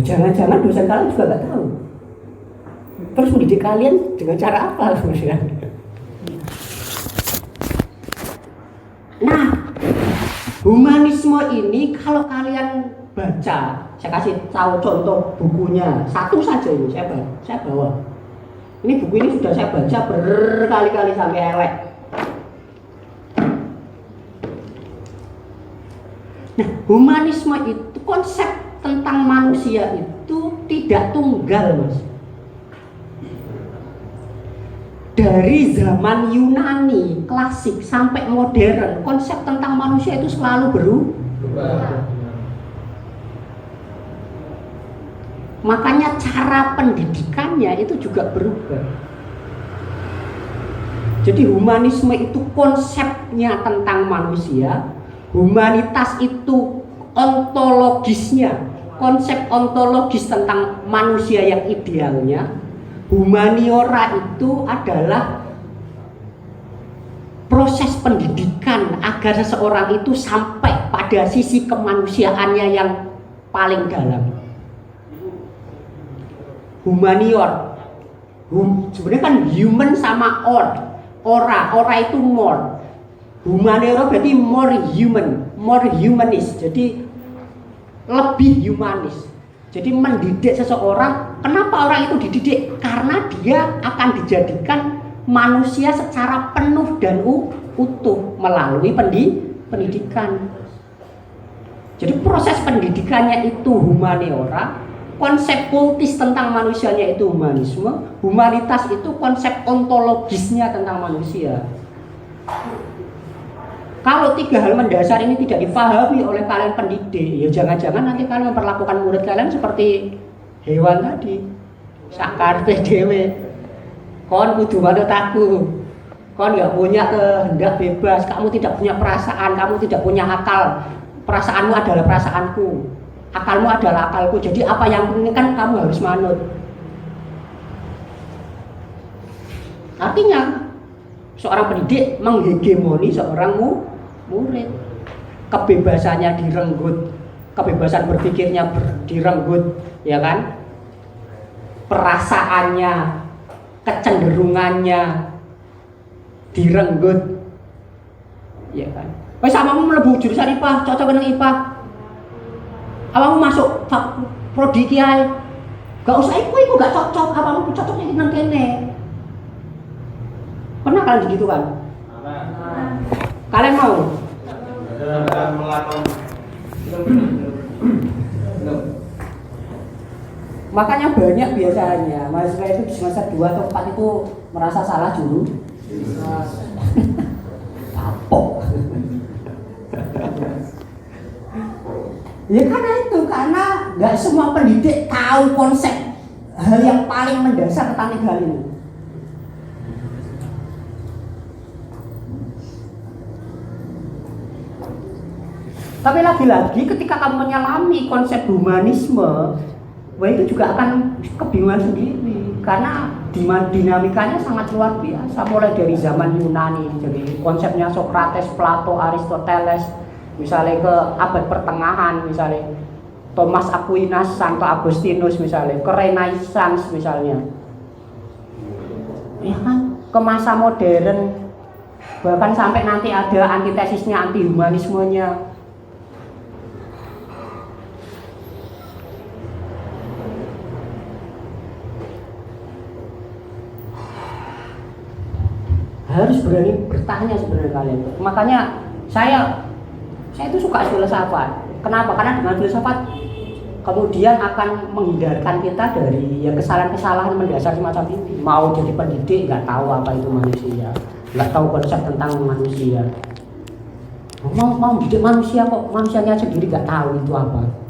jangan-jangan dosen kalian juga nggak tahu. Terus mendidik kalian dengan cara apa? Nah, humanisme ini kalau kalian baca, saya kasih tahu contoh bukunya, satu saja ini saya bawa. Ini buku ini sudah saya baca berkali-kali sampai elek. Nah, humanisme itu konsep tentang manusia itu tidak tunggal, Mas. Dari zaman Yunani klasik sampai modern, konsep tentang manusia itu selalu berubah. Makanya cara pendidikannya itu juga berubah. Jadi humanisme itu konsepnya tentang manusia, humanitas itu ontologisnya, konsep ontologis tentang manusia yang idealnya. Humaniora itu adalah proses pendidikan agar seseorang itu sampai pada sisi kemanusiaannya yang paling dalam. Humanior, sebenarnya kan human sama ora itu more. Humaniora berarti more human, more humanis. Jadi lebih humanis. Jadi mendidik seseorang, kenapa orang itu dididik? Karena dia akan dijadikan manusia secara penuh dan utuh melalui pendidikan. Jadi proses pendidikannya itu humaniora, konsep kultis tentang manusianya itu humanisme, humanitas itu konsep ontologisnya tentang manusia. Kalau tiga hal mendasar ini tidak dipahami oleh kalian pendidik, ya jangan-jangan nanti kalian memperlakukan murid kalian seperti hewan tadi. Sakarte dhewe. Kon kudu manut aku. Kon enggak punya kehendak bebas, kamu tidak punya perasaan, kamu tidak punya akal. Perasaanmu adalah perasaanku. Akalmu adalah akalku. Jadi apa yang menginginkan kamu harus manut. Artinya seorang pendidik menghegemoni seorang murid, kebebasannya direnggut, kebebasan berpikirnya direnggut, ya kan? Perasaannya, kecenderungannya direnggut, ya kan? Wes amamu mlebu jurusan IPA, cocok dengan IPA. Awamu masuk prodi kiai, gak usah iku gak cocok, awamu cocoknya nang kene. Pernah kalian begitu kan? Kalian mau? Makanya banyak biasanya mahasiswa itu di semester 2 atau 4 itu merasa salah dulu. Kapok. Ya karena nggak semua pendidik tahu konsep hal yang paling mendasar tentang hal ini. Tapi lagi-lagi ketika kamu menyelami konsep humanisme, wah itu juga akan kebingungan sendiri karena dinamikanya sangat luar biasa, mulai dari zaman Yunani, jadi konsepnya Socrates, Plato, Aristoteles, misalnya ke abad pertengahan, misalnya Thomas Aquinas, Santo Agustinus, misalnya ke Renaissance misalnya, ya kan, ke masa modern, bahkan sampai nanti ada antitesisnya, anti humanismenya. Harus berani bertanya sebenarnya kalian. Makanya saya itu suka filsafat. Kenapa? Karena dengan filsafat kemudian akan menghindarkan kita dari ya kesalahan-kesalahan mendasar semacam ini. Mau jadi pendidik nggak tahu apa itu manusia, nggak tahu konsep tentang manusia. Mau didik manusia kok manusianya sendiri nggak tahu itu apa.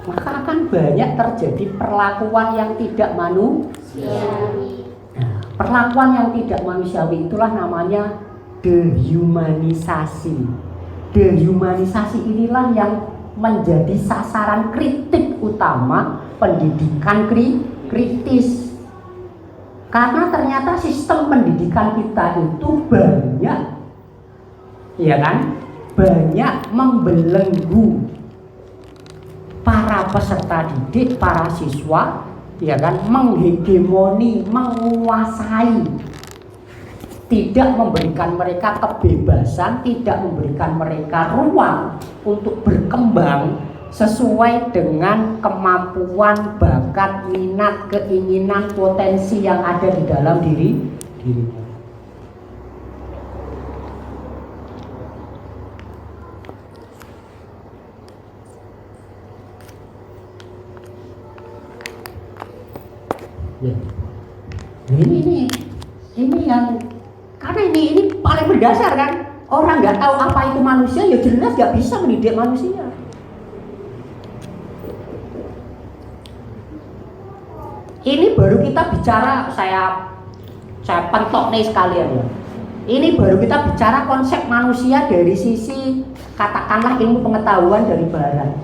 Maka akan banyak terjadi perlakuan yang tidak manusiawi. Nah, perlakuan yang tidak manusiawi itulah namanya dehumanisasi. Dehumanisasi inilah yang menjadi sasaran kritik utama pendidikan kritis. Karena ternyata sistem pendidikan kita itu banyak, ya kan, banyak membelenggu para peserta didik, para siswa, ya kan, menghegemoni, menguasai, tidak memberikan mereka kebebasan, tidak memberikan mereka ruang untuk berkembang sesuai dengan kemampuan, bakat, minat, keinginan, potensi yang ada di dalam dirinya. Ya. Ini yang karena ini paling mendasar kan, orang nggak tahu apa itu manusia, ya jelas nggak bisa mendidik manusia. Ini baru kita bicara, saya pentok nih sekalian ya. Ini baru kita bicara konsep manusia dari sisi katakanlah ilmu pengetahuan dari barat.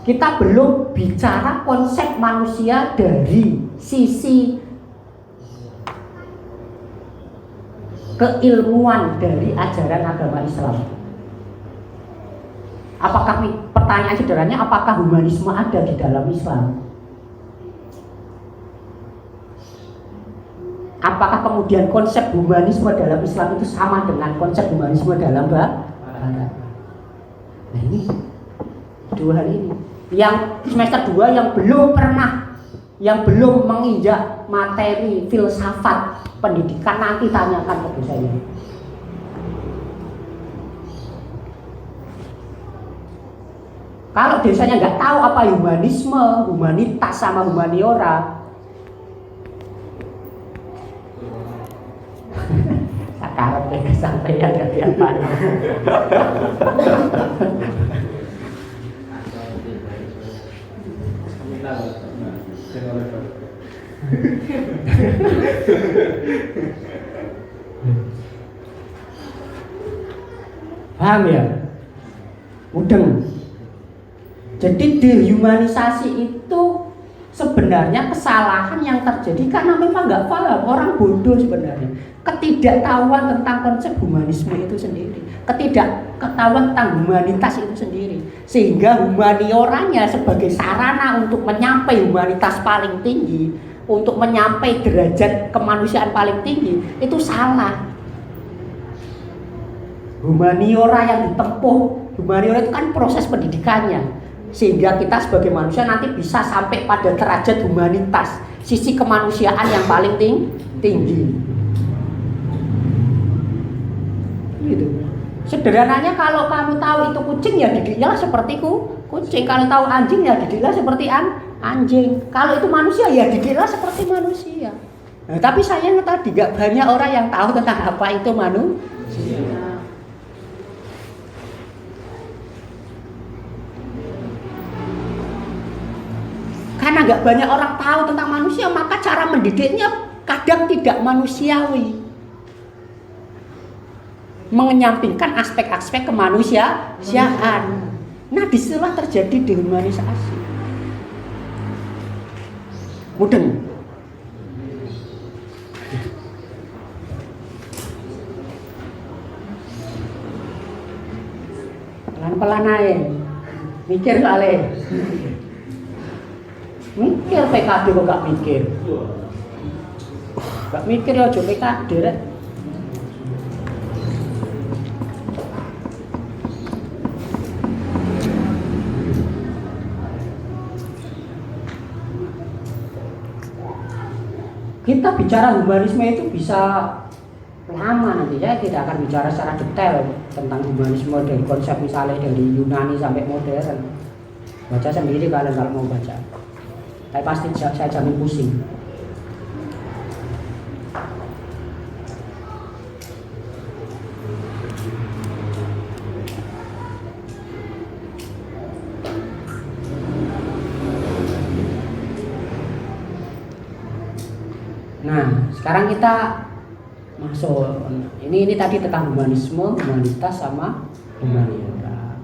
Kita belum bicara konsep manusia dari sisi keilmuan dari ajaran agama Islam. Apakah, pertanyaan sederhananya, apakah humanisme ada di dalam Islam? Apakah kemudian konsep humanisme dalam Islam itu sama dengan konsep humanisme dalam barat? Nah ini dua hal ini. Yang semester 2 yang belum menginjak materi filsafat pendidikan, nanti tanyakan ke saya. Kalau desanya nggak tahu apa humanisme, humanitas sama humaniora, sekarang mereka sampai yang apa? Paham ya? Mudeng. Jadi dehumanisasi itu sebenarnya kesalahan yang terjadi karena memang nggak paham, orang bodoh sebenarnya. Ketidaktahuan tentang konsep humanisme itu sendiri, ketidakketahuan tentang humanitas itu sendiri, sehingga humanioranya sebagai sarana untuk menyampai humanitas paling tinggi, untuk menyampai derajat kemanusiaan paling tinggi, itu salah. Humaniora yang ditempuh, humaniora itu kan proses pendidikannya, sehingga kita sebagai manusia nanti bisa sampai pada derajat humanitas, sisi kemanusiaan yang paling tinggi. Gitu. Sederhananya kalau kamu tahu itu kucing, ya didiknya seperti kucing. Kalau tahu anjing, ya didiklah seperti anjing. Kalau itu manusia, ya didiklah seperti manusia. Nah, tapi sayangnya tadi gak banyak orang yang tahu tentang apa itu manusia. Karena gak banyak orang tahu tentang manusia, maka cara mendidiknya kadang tidak manusiawi, menyampingkan aspek-aspek kemanusiaan. Nah, disitulah terjadi dehumanisasi. Mudeng. Pelan-pelan aja. Mikir soalnya. Mikir PKD kok gak mikir. Gak mikir ya aja PKD rek. Kita bicara humanisme itu bisa lama nanti, saya tidak akan bicara secara detail tentang humanisme dari konsep misalnya dari Yunani sampai modern. Baca sendiri kalian kalau mau baca. Tapi pasti saya jamin pusing. Nah, sekarang kita masuk. Ini tadi tentang humanisme, humanitas sama humaniora.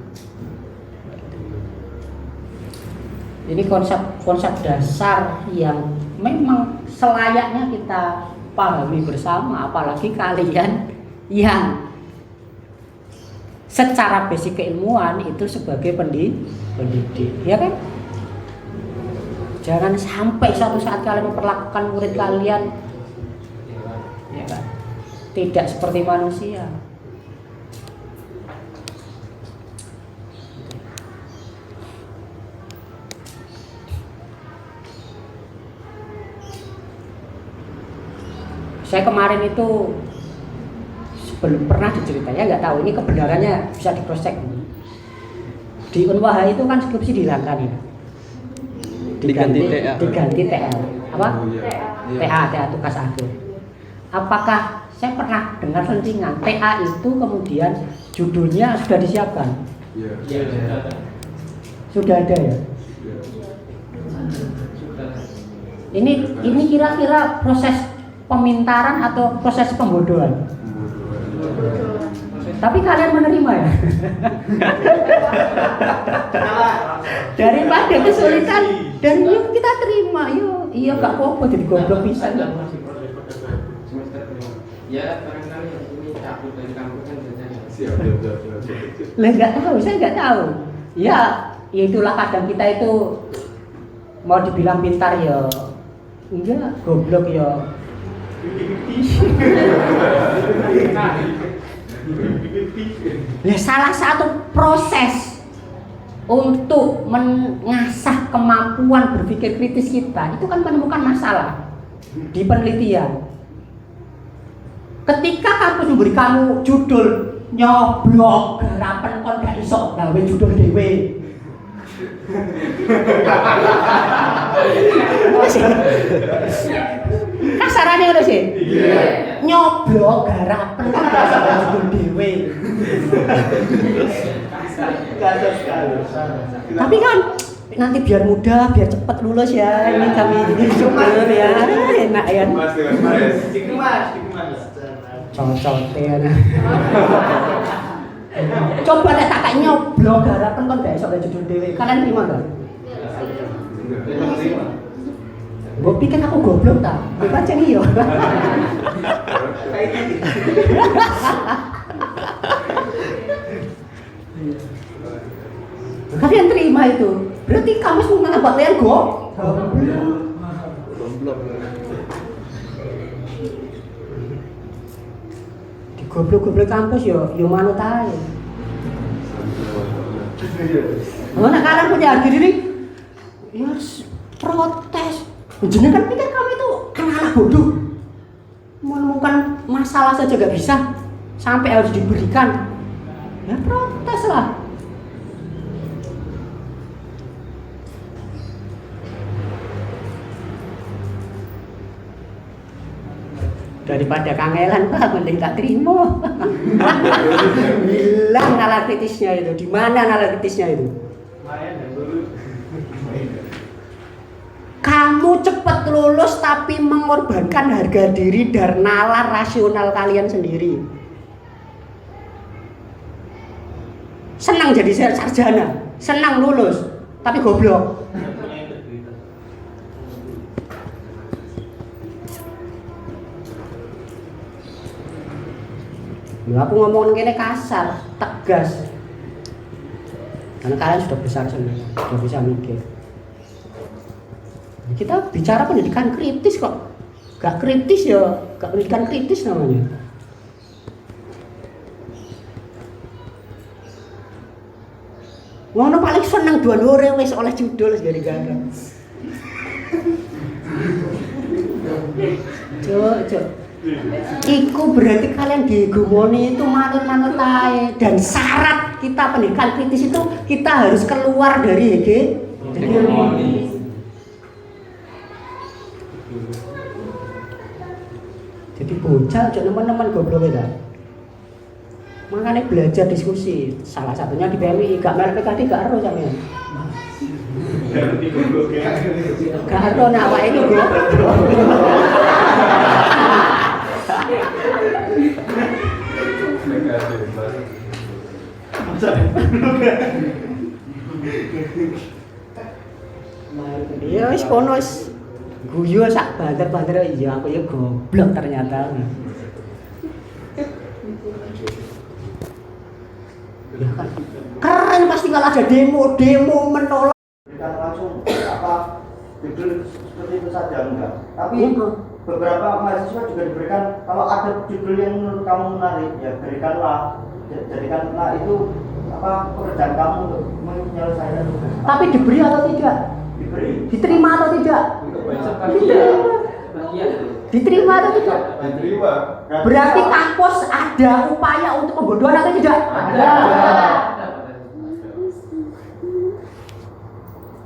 Ini konsep dasar yang memang selayaknya kita pahami bersama, apalagi kalian yang secara basic keilmuan itu sebagai pendidik, ya kan? Jangan sampai suatu saat kalian memperlakukan murid kalian, ya kan, tidak seperti manusia. Saya kemarin itu belum pernah diceritain, ya nggak tahu ini kebenarannya, bisa di cross check. Di Unwah itu kan skripsi dihilangkan ya, diganti TL apa? TA tugas akhir. Apakah saya pernah dengar selentingan TA itu kemudian judulnya sudah disiapkan? Sudah ada ya? Ini kira-kira proses pemintaran atau proses pembodohan? Tapi kalian menerima ya? Daripada kesulitan dan yuk kita terima, yuk. Iya gak apa-apa jadi goblok bisa. Ya barangkali ini cabut dari kampus kan biasanya. Siap. Lah nggak tahu, saya nggak tahu. Ya itulah kadang kita itu mau dibilang pintar ya, enggak, goblok ya. Nah, salah satu proses untuk mengasah kemampuan berpikir kritis kita itu kan menemukan masalah di penelitian. Ketika kampus memberi kamu judul nyoblok garapen kon gak iso gawe judul dhewe. Kasarane ngono sih. Nyoblok garapen kon gak iso gawe judul dhewe. Tapi kan nanti biar mudah, biar cepat lulus ya. Ini kami ini syukur ya. Enak ya. Mas. Cocok ya. Coba nek tak kayak nyoblok garapen kon gak iso gawe judul dhewe. Kalian terima enggak? Mbok pikir aku goblok ta? Kowe pancen iya. Kalian terima itu. Berarti kamu semua buat kalian goblok. Di goblok-goblok kampus yo manut ae. Oh, nek kalian punya harga diri, ya protes. Jenengan pikir kamu itu anak-anak bodoh. Menemukan masalah saja gak bisa, sampai harus diberikan. Ya protes lah. Daripada kangelan Pak, mending tak terima. Hilang nalar kritisnya itu. Di mana nalar kritisnya itu? Kamu cepat lulus tapi mengorbankan harga diri dan nalar rasional kalian sendiri. Senang jadi sarjana, senang lulus, tapi goblok. Aku ngomong gini kasar, tegas. Karena kalian sudah besar semua, sudah bisa mikir. Kita bicara pendidikan kritis kok. Gak kritis ya, gak pendidikan kritis namanya. Ngono paling seneng dua lore wis oleh judul gara-gara. Cok. Iku berarti kalian dihegemoni itu manut-manut ae, dan syarat kita pendidikan kritis itu kita harus keluar dari hegemoni. Jadi bocah aja teman-teman goblok ya. Makanya belajar diskusi, salah satunya di PMI, gak merek PKD gak ero sampean. Gak ero nek awake iki goblok. Ya wis kono wis guyu sak banter-banter iya aku ya goblok ternyata. Ya kan? Keren pasti kalau ada demo menolak. Berikan langsung apa judul seperti itu saja enggak. Tapi beberapa mahasiswa juga diberikan kalau ada judul yang menurut kamu menarik ya berikanlah, jadikanlah itu apa pekerjaan kamu untuk menyelesaikan tugas. Tapi diberi atau tidak? Diberi. Diterima atau tidak? Diterima atau tidak? Diterima. Berarti kampus ada upaya untuk pembodohan atau tidak? Ada.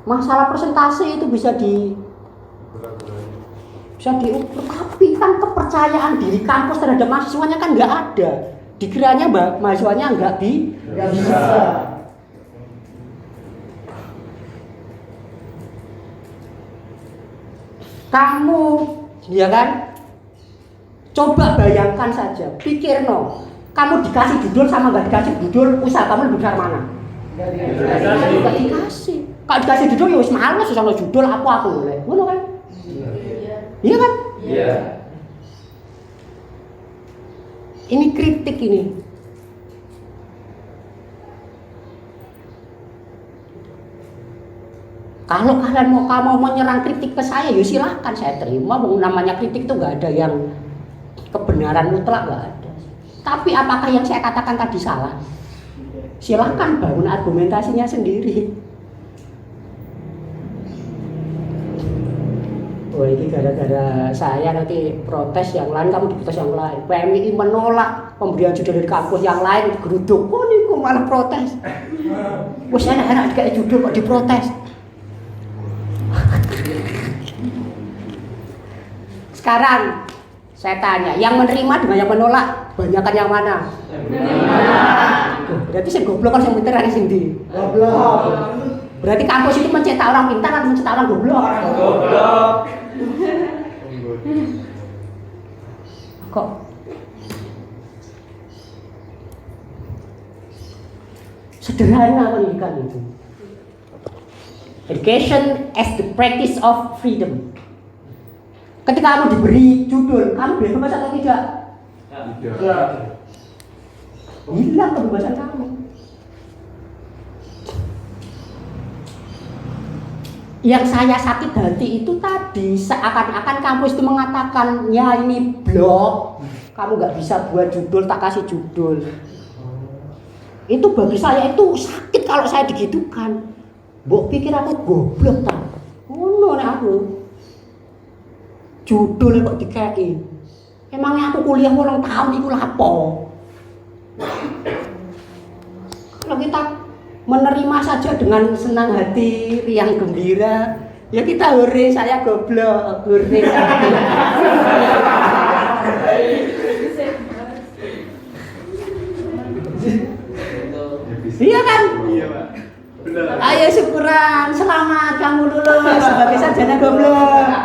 Masalah persentase itu bisa diukur, tapi kan kepercayaan diri kampus terhadap mahasiswanya kan nggak ada. Dikiranya mahasiswanya nggak bisa. Kamu, ya kan? Coba bayangkan saja, pikir kamu dikasih judul sama nggak dikasih judul, usaha kamu lebih besar mana? Nggak dikasih. Kalau dikasih judul ya wis males sono judul apa aku boleh. Ngono kan? Iya kan? Iya. Ini kritik ini. Kalau kalian mau menyerang kritik ke saya, ya silahkan saya terima. Namanya kritik itu nggak ada yang kebenaran mutlak, nggak ada. Tapi apakah yang saya katakan tadi salah? Silahkan bangun argumentasinya sendiri. Oh ini gara-gara saya nanti protes yang lain, kamu diprotes yang lain. PMI menolak pemberian judul dari kampus yang lain, geruduk. Oh ini kok malah protes. Wes enak-enak dikasih judul kok diprotes. Sekarang saya tanya, yang menerima dengan yang menolak, banyakan yang mana? Berarti saya goblok kan yang pintar dari sini. Goblok. Berarti kampus itu mencetak orang pintar atau mencetak orang goblok? Goblok. Kok? Sederhana pendidikan itu. Education as the practice of freedom. Ketika kamu diberi judul, kamu bebas atau tidak? Tidak. Hilang kebebasan kamu. Yang saya sakit hati itu tadi seakan-akan kampus itu mengatakan ya ini blog, kamu nggak bisa buat judul, tak kasih judul. Itu bagi saya itu sakit kalau saya digitukan. Mbok pikir aku goblok tak? Ngono nek aku. Judul kok dikai. Emangnya aku kuliah 8 tahun iku lapo? Kalau kita menerima saja dengan senang hati, riang gembira, ya kita hore saya goblok, hore saya. Iya kan? Iya, Pak. Benar. Ayo syukuran, selamat kamu lulus sebagai sarjana goblok.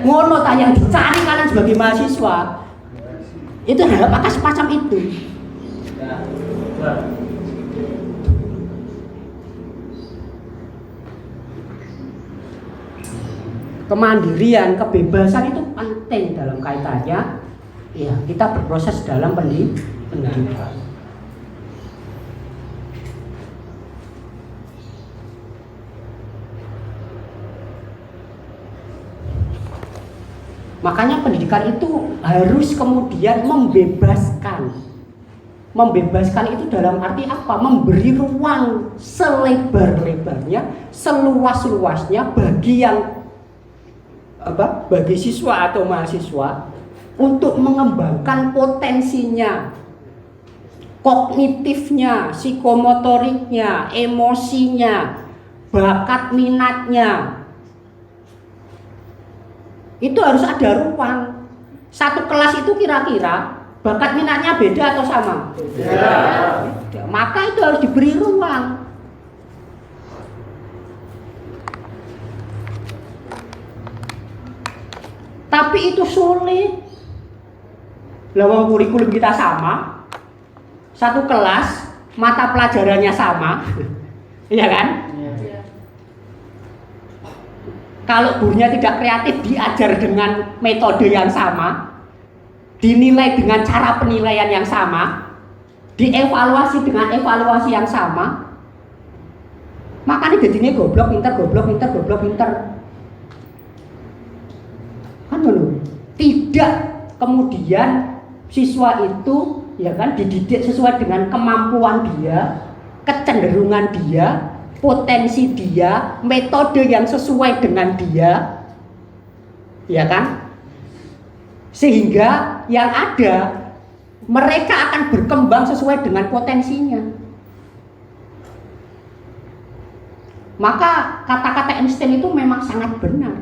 Ngono tak yang dicari kalian sebagai mahasiswa. Itu apakah semacam itu? Kemandirian, kebebasan itu penting dalam kaitannya. Ya, kita berproses dalam pendidikan. Makanya pendidikan itu harus kemudian membebaskan. Membebaskan itu dalam arti apa? Memberi ruang selebar-lebarnya, seluas-luasnya bagi yang bagi siswa atau mahasiswa untuk mengembangkan potensinya, kognitifnya, psikomotoriknya, emosinya, bakat minatnya. Itu harus ada ruang. Satu kelas itu kira-kira bakat minatnya beda atau sama? Beda. Maka itu harus diberi ruang. Tapi itu sulit. Lawang kurikulum kita sama, satu kelas, mata pelajarannya sama, iya kan? Kalau gurunya tidak kreatif, diajar dengan metode yang sama, dinilai dengan cara penilaian yang sama, dievaluasi dengan evaluasi yang sama, makanya jadinya goblok pinter. Kan belum. Tidak kemudian siswa itu ya kan dididik sesuai dengan kemampuan dia, kecenderungan dia, potensi dia, metode yang sesuai dengan dia, ya kan? Sehingga yang ada mereka akan berkembang sesuai dengan potensinya. Maka kata-kata Einstein itu memang sangat benar,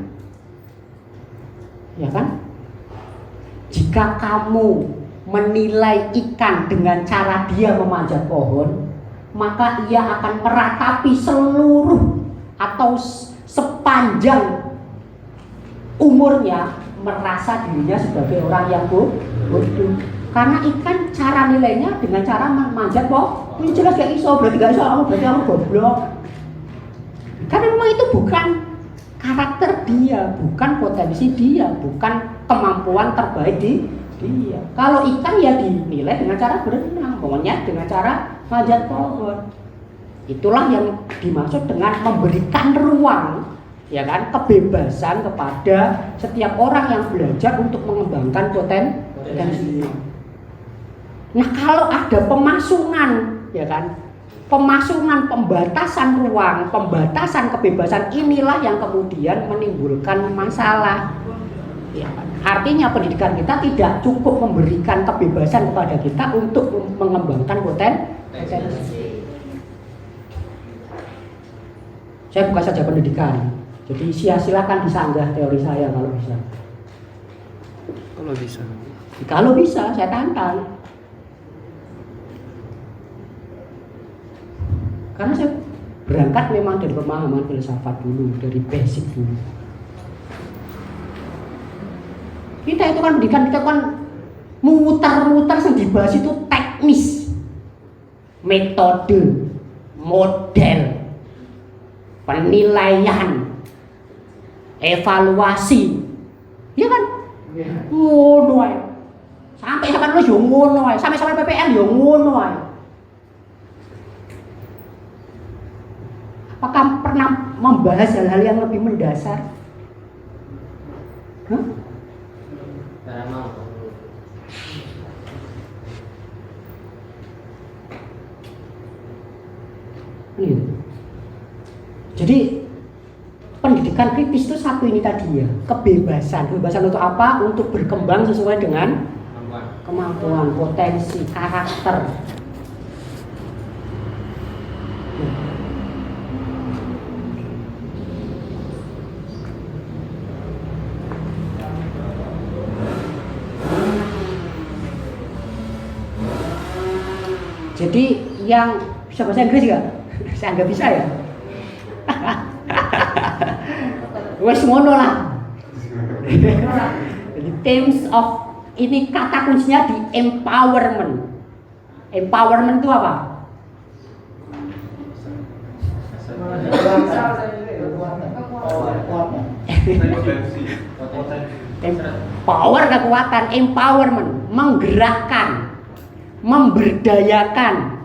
ya kan? Jika kamu menilai ikan dengan cara dia memanjat pohon, maka ia akan meratapi seluruh atau sepanjang umurnya merasa dirinya sebagai orang yang bodoh. Karena ikan cara nilainya dengan cara memanjat pohon. Ini jelas gak iso, berarti kamu goblok. Karena memang itu bukan karakter dia, bukan potensi dia, bukan kemampuan terbaik dia. Kalau ikan ya dinilai dengan cara berenang, monyet dengan cara manjat pohon. Itulah yang dimaksud dengan memberikan ruang, ya kan, kebebasan kepada setiap orang yang belajar untuk mengembangkan potensinya. Nah, kalau ada pemasungan, ya kan, pemasungan, pembatasan ruang, pembatasan kebebasan, inilah yang kemudian menimbulkan masalah. Ya, artinya pendidikan kita tidak cukup memberikan kebebasan kepada kita untuk mengembangkan potensi. Saya bukan saja pendidikan, jadi silakan disanggah teori saya kalau bisa. Kalau bisa, saya tantang. Karena saya berangkat memang dari pemahaman filsafat dulu, dari basic dulu. Kita itu kan pendidikan, kita kan muter-muter yang dibahas itu teknis, metode, model, penilaian, evaluasi, ya kan? Ngono ae. Sampai sampean lu yo ngono ae, sampai PPL yo ngono ae. Apakah pernah membahas hal-hal yang lebih mendasar? Hah? Jadi pendidikan kritis itu satu ini tadi ya, kebebasan. Kebebasan untuk apa? Untuk berkembang sesuai dengan kemampuan, potensi, karakter. Jadi yang bisa bahasa Inggris nggak? Saya nggak bisa ya. Wes ngono lah. Jadi terms of ini kata kuncinya di empowerment. Empowerment itu apa? Power kekuatan, empowerment, menggerakkan, memberdayakan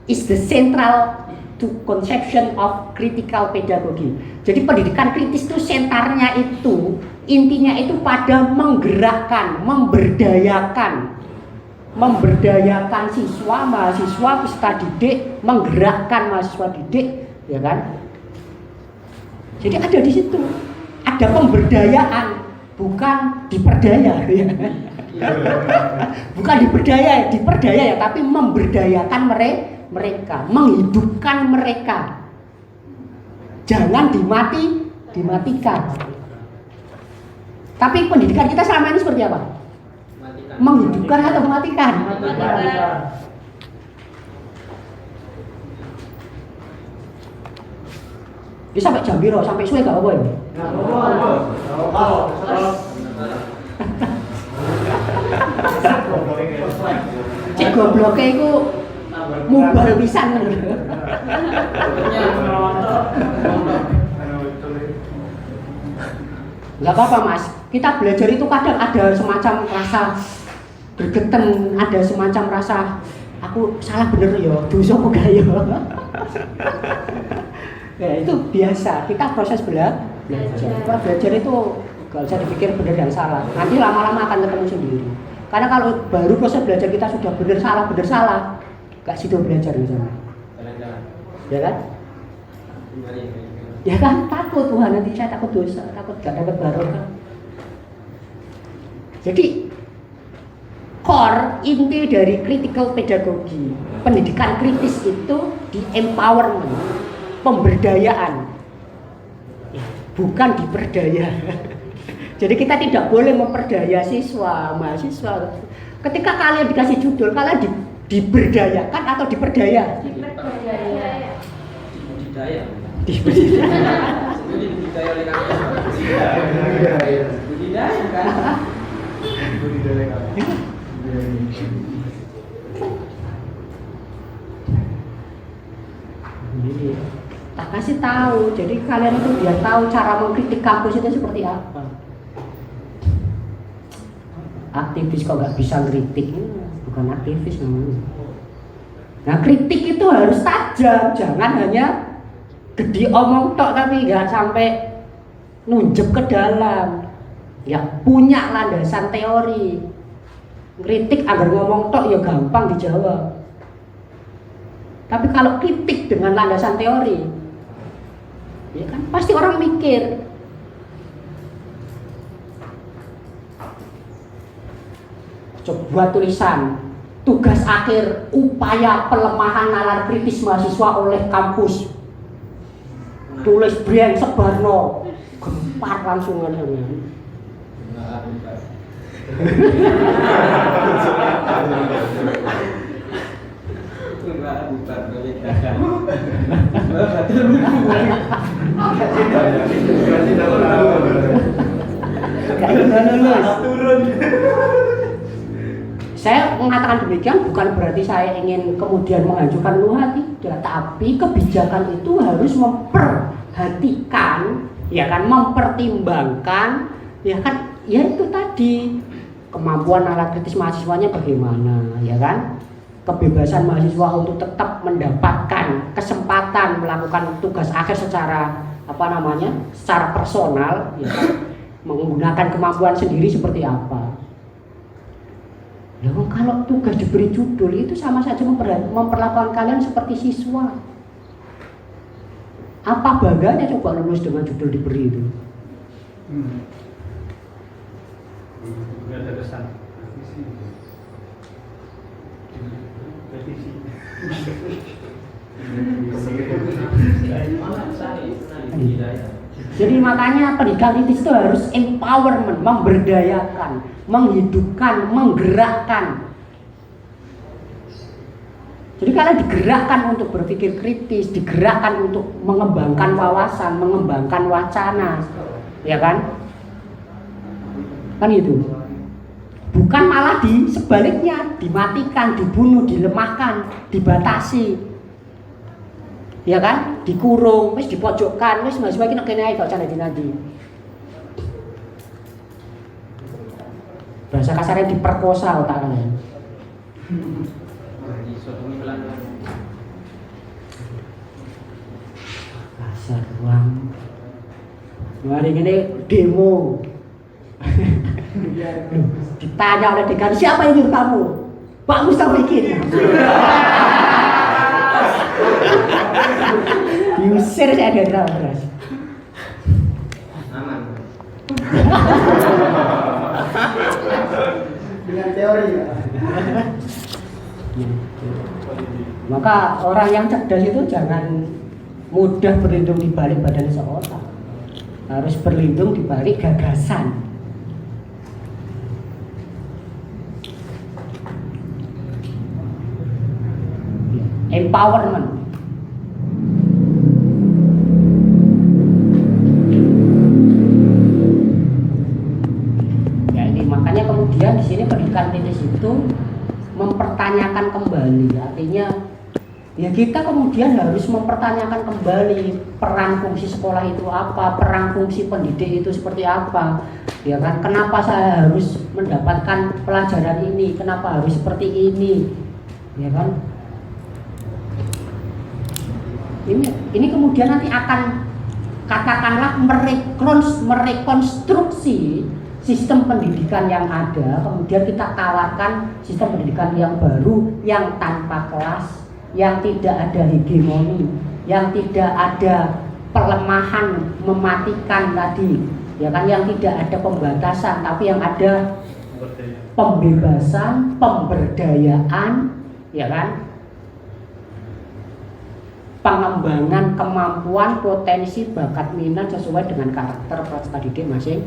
is the central to conception of critical pedagogy. Jadi pendidikan kritis itu sentarnya itu, intinya itu pada menggerakkan, memberdayakan siswa, mahasiswa, peserta didik, menggerakkan mahasiswa didik, ya kan? Jadi ada di situ, ada pemberdayaan, bukan diperdaya, ya. Bukan diperdaya ya, tapi memberdayakan mereka, menghidupkan mereka. Jangan dimatikan. Tapi pendidikan kita selama ini seperti apa? Menghidupkan atau mematikan? Dia sampai jam biru, sampai suwe gak apa-apa ya? Cek gobloknya itu mubal pisan. Nggak apa-apa mas, kita belajar itu kadang ada semacam rasa bergeten, ada semacam rasa aku salah bener ya, dosa apa gak ya. Ya itu biasa, kita proses belajar. Belajar itu gak usah dipikir benar dan salah, nanti lama-lama akan ketemu sendiri. Karena kalau baru proses belajar kita sudah benar salah, gak situ belajar misalnya. Jalan-jalan. Ya kan? Ya kan, takut Tuhan nanti saya takut dosa, takut gak dapat barokah. Jadi core inti dari critical pedagogy, pendidikan kritis itu di empowerment, pemberdayaan, bukan diperdaya. Jadi kita tidak boleh memperdaya siswa, mahasiswa. Ketika kalian dikasih judul, kalian diberdayakan atau diperdaya? Budidaya. Budidaya oleh kampus. Budidaya kan? Jadi, tak kasih tahu. Jadi kalian itu biar tahu cara mengkritik kampus itu seperti apa. Aktivis kok nggak bisa kritik, bukan aktivis namanya. Nah kritik itu harus tajam, jangan hanya gede omong tok tapi nggak sampai nunjuk ke dalam. Ya punya landasan teori. Kritik agar ngomong tok ya gampang dijawab. Tapi kalau kritik dengan landasan teori, ya kan pasti orang mikir. Coba tulisan tugas akhir upaya pelemahan nalar kritis mahasiswa oleh kampus. Tulis brand sebarno, gempar langsung aja. Saya mengatakan demikian bukan berarti saya ingin kemudian menghancurkan Luhut, tidak, tapi kebijakan itu harus memperhatikan, ya kan, mempertimbangkan, ya kan, ya itu tadi kemampuan nalar kritis mahasiswanya bagaimana, ya kan, kebebasan mahasiswa untuk tetap mendapatkan kesempatan melakukan tugas akhir secara secara personal, ya kan, menggunakan kemampuan sendiri seperti apa. Ya, kalau tugas diberi judul itu sama saja memperlakukan kalian seperti siswa. Apa baganya coba lulus dengan judul diberi itu? Nggak ada kesan. Jadi makanya pendidikan kritis itu harus empowerment, memberdayakan, menghidupkan, menggerakkan. Jadi kalian digerakkan untuk berpikir kritis, digerakkan untuk mengembangkan wawasan, mengembangkan wacana, ya kan? Kan itu. Bukan malah sebaliknya, dimatikan, dibunuh, dilemahkan, dibatasi. Ya kan? Dikurung, wis dipojokkan, wis mahasiswa iki nek kene ae gak usah nanti. Bahasa kasarnya diperkosa otak kalian. Kasar uang. Mari ini demo. Ditanya oleh dekan, siapa yang nyuruh kamu? Pak Mustafikin. Diusir saya dari kelas. Aman. Dengan teori ya. Maka orang yang cerdas itu jangan mudah berlindung di balik badan seorang. Harus berlindung di balik gagasan. Empowerment. Makanya kemudian di sini pendidikan kritis itu mempertanyakan kembali, artinya Ya kita kemudian harus mempertanyakan kembali peran fungsi sekolah itu apa, peran fungsi pendidik itu seperti apa. Ya kan, kenapa saya harus mendapatkan pelajaran ini, kenapa harus seperti ini. Ya kan? Ini kemudian nanti akan katakanlah merekonstruksi sistem pendidikan yang ada, kemudian kita tawarkan sistem pendidikan yang baru yang tanpa kelas, yang tidak ada hegemoni, yang tidak ada pelemahan mematikan tadi, ya kan, yang tidak ada pembatasan, tapi yang ada pembebasan, pemberdayaan, ya kan, pengembangan kemampuan, potensi, bakat, minat sesuai dengan karakter peserta didik masing.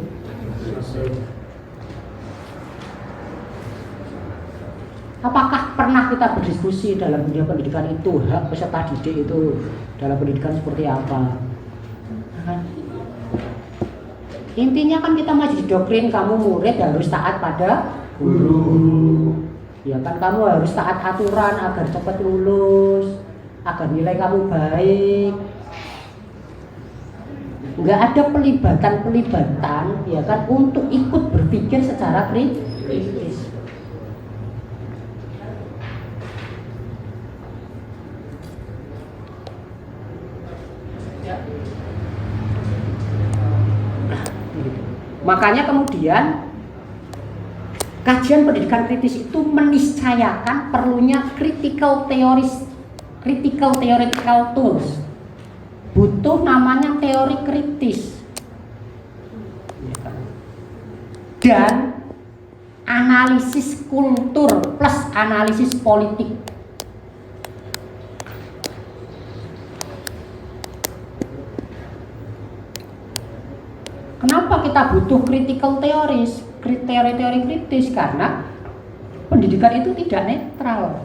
Apakah pernah kita berdiskusi dalam dunia pendidikan itu hak peserta didik itu dalam pendidikan seperti apa? Intinya kan kita masih didoktrin kamu murid harus taat pada guru. Ya kan, kamu harus taat aturan agar cepat lulus, agar nilai kamu baik. Nggak ada pelibatan ya kan untuk ikut berpikir secara kritis. Makanya kemudian kajian pendidikan kritis itu meniscayakan perlunya critical theoretical tools. Butuh namanya teori kritis dan analisis kultur plus analisis politik. Kenapa kita butuh critical theories, teori kritis? Karena pendidikan itu tidak netral.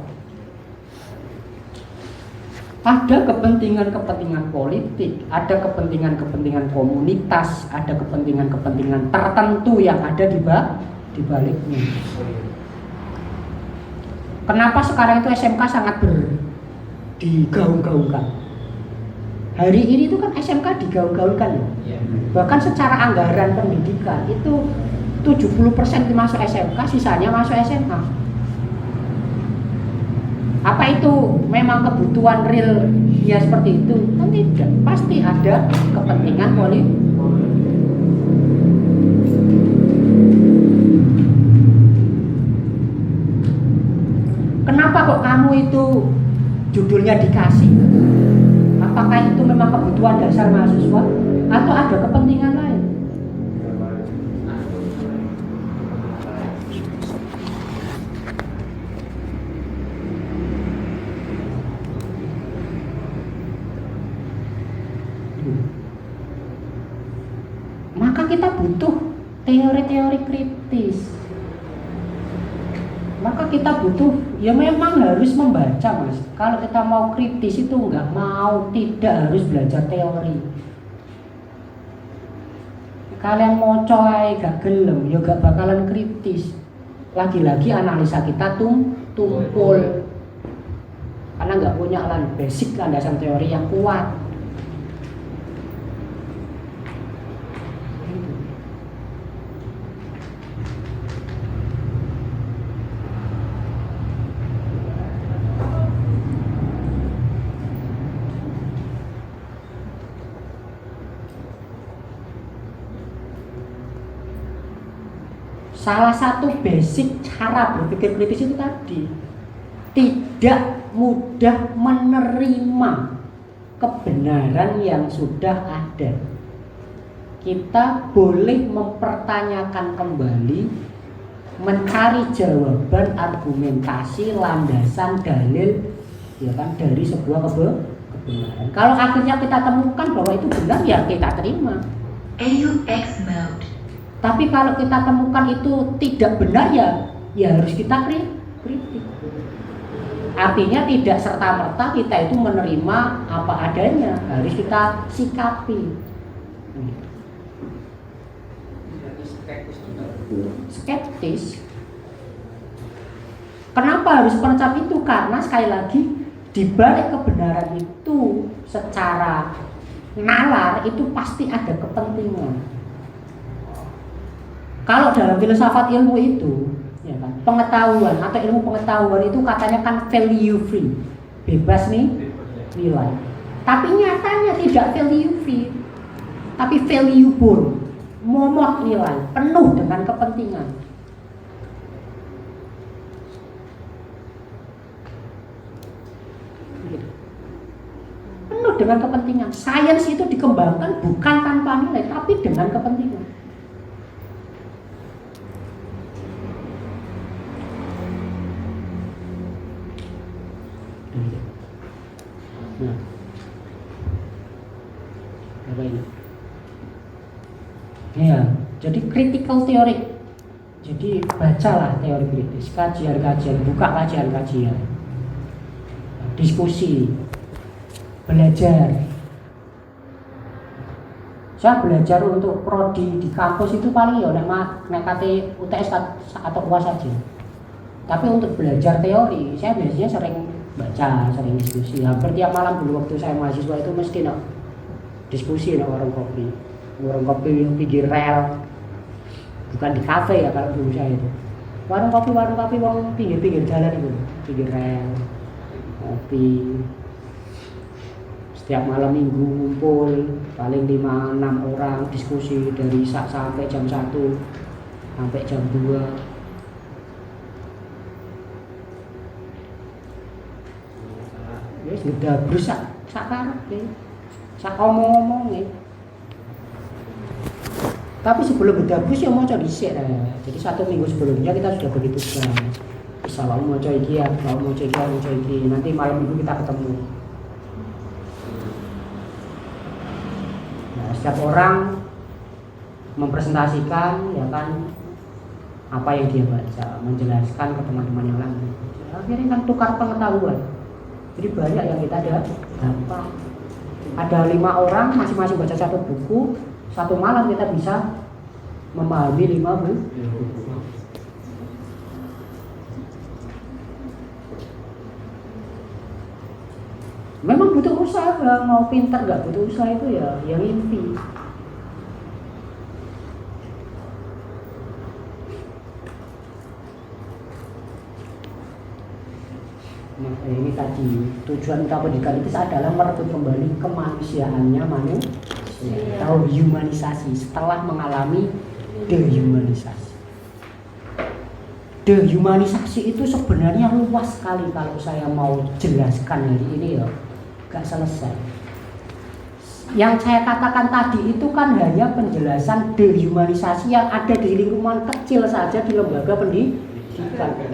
Ada kepentingan-kepentingan politik, ada kepentingan-kepentingan komunitas, ada kepentingan-kepentingan tertentu yang ada di baliknya. Kenapa sekarang itu SMK sangat digaung-gaungkan? Hari ini itu kan SMK digaung-gaungkan ya. Bahkan secara anggaran pendidikan itu 70% masuk SMK, sisanya masuk SMA. Apa itu memang kebutuhan real ya seperti itu? Kan tidak, pasti ada kepentingan politik. Kenapa kok kamu itu judulnya dikasih? Apakah itu memang kebutuhan dasar mahasiswa atau ada kepentingan lain? Maka kita butuh teori-teori kritis. Maka kita butuh, ya memang harus membaca mas. Kalau kita mau kritis itu tidak harus belajar teori. Kalian mau coy gak gelem, ya gak bakalan kritis. Lagi-lagi analisa kita tumpul. Karena gak punya basic landasan teori yang kuat. Salah satu basic cara berpikir kritis itu tadi, tidak mudah menerima kebenaran yang sudah ada. Kita boleh mempertanyakan kembali, mencari jawaban, argumentasi, landasan, dalil, ya kan, dari sebuah kebenaran. Kalau akhirnya kita temukan bahwa itu benar, ya kita terima. AUX mode. Tapi kalau kita temukan itu tidak benar, ya harus kita kritik. Artinya tidak serta-merta kita itu menerima apa adanya, harus kita sikapi. Skeptis. Kenapa harus semacam itu? Karena sekali lagi di balik kebenaran itu secara nalar itu pasti ada kepentingan. Kalau dalam filsafat ilmu itu, ya kan, pengetahuan atau ilmu pengetahuan itu katanya kan value free, bebas nih nilai. Tapi nyatanya tidak value free, tapi valuable, momot nilai, penuh dengan kepentingan. Penuh dengan kepentingan. Sains itu dikembangkan bukan tanpa nilai, tapi dengan kepentingan. Nah, apa ini? Ya, jadi critical theory. Jadi bacalah teori kritis, kajian-kajian, buka kajian-kajian, diskusi, belajar. Saya belajar untuk prodi di kampus itu paling ya nek kate UTS atau UAS saja. Tapi untuk belajar teori, saya biasanya sering baca, sering diskusi. Hampir tiap malam dulu waktu saya mahasiswa itu mesti diskusi di warung kopi. Warung kopi yang pinggir rel. Bukan di kafe ya kalau dulu saya itu. Warung kopi wong pinggir-pinggir jalan itu, pinggir rel. Kopi. Setiap malam minggu ngumpul paling 5-6 orang diskusi dari sampai jam 1 sampai jam 2. Ya sudah berusak karepe. Sak omong-omong ya. Tapi sebelum berdabrus ya maca dhisik ya. Jadi 1 minggu sebelumnya kita sudah bagi tugas. Bisa mau maca iki ya, mau maca iki. Nanti malam minggu kita ketemu. Nah, setiap orang mempresentasikan ya kan apa yang dia baca, menjelaskan ke teman-teman yang lain. Akhirnya kan tukar pengetahuan. Jadi banyak yang kita dapat. Ada 5 orang masing-masing baca 1 buku, 1 malam kita bisa memahami 5 buku. Memang butuh usaha, mau pintar nggak butuh usaha itu ya yang inti. Nah, ini tadi tujuan utama pendidikan itu adalah merebut kembali kemanusiaannya manusia atau humanisasi setelah mengalami dehumanisasi. Dehumanisasi itu sebenarnya luas sekali kalau saya mau jelaskan hari ini ya, gak selesai. Yang saya katakan tadi itu kan hanya penjelasan dehumanisasi yang ada di lingkungan kecil saja di lembaga pendidikan.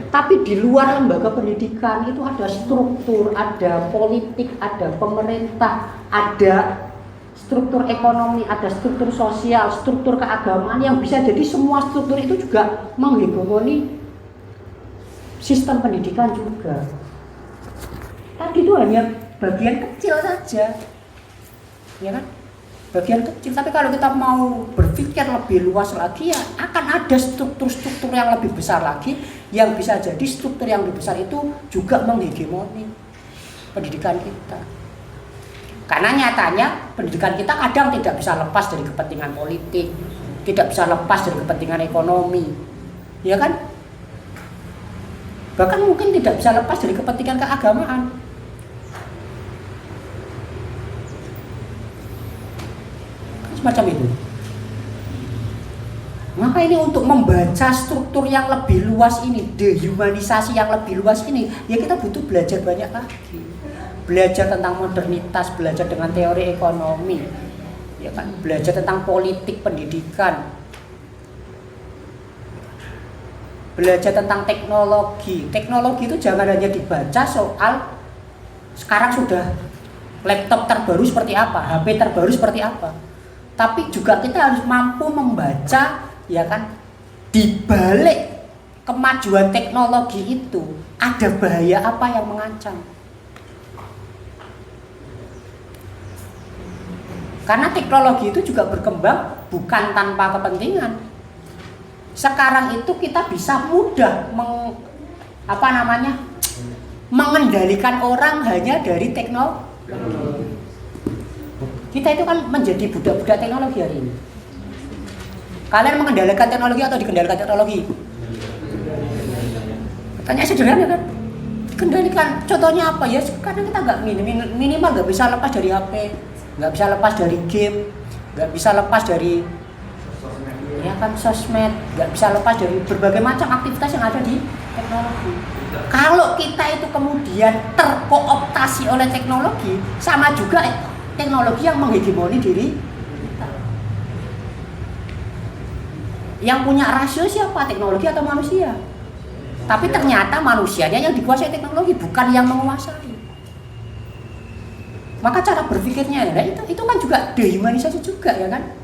Tapi di luar lembaga pendidikan itu ada struktur, ada politik, ada pemerintah, ada struktur ekonomi, ada struktur sosial, struktur keagamaan yang bisa jadi semua struktur itu juga menghegemoni sistem pendidikan juga. Tadi itu hanya bagian kecil saja, ya kan? Bagian kecil, tapi kalau kita mau berpikir lebih luas lagi ya akan ada struktur-struktur yang lebih besar lagi yang bisa jadi struktur yang lebih besar itu juga menghegemoni pendidikan kita. Karena nyatanya pendidikan kita kadang tidak bisa lepas dari kepentingan politik, tidak bisa lepas dari kepentingan ekonomi, ya kan? Bahkan mungkin tidak bisa lepas dari kepentingan keagamaan. Macam itu. Maka ini untuk membaca struktur yang lebih luas ini, dehumanisasi yang lebih luas ini, ya kita butuh belajar banyak lagi. Belajar tentang modernitas, belajar dengan teori ekonomi, ya kan? Belajar tentang politik pendidikan, belajar tentang teknologi. Teknologi itu jangan hanya dibaca soal sekarang sudah laptop terbaru seperti apa, HP terbaru seperti apa. Tapi juga kita harus mampu membaca, ya kan, di balik kemajuan teknologi itu ada bahaya apa yang mengancam. Karena teknologi itu juga berkembang bukan tanpa kepentingan. Sekarang itu kita bisa mudah mengendalikan orang hanya dari teknologi. Kita itu kan menjadi budak-budak teknologi hari ini. Kalian mengendalikan teknologi atau dikendalikan teknologi? Pertanyaan sederhana kan? Dikendalikan. Contohnya apa ya? Karena kita nggak minimal nggak bisa lepas dari HP, nggak bisa lepas dari game, nggak bisa lepas dari ya kan sosmed, nggak bisa lepas dari berbagai macam aktivitas yang ada di teknologi. Kalau kita itu kemudian terkooptasi oleh teknologi, sama juga teknologi yang menghegemoni diri kita. Yang punya rasio siapa? Teknologi atau manusia? Tapi ternyata manusianya yang dikuasai teknologi, bukan yang menguasai. Maka cara berpikirnya ya, itu kan juga dehumanisasi juga ya kan?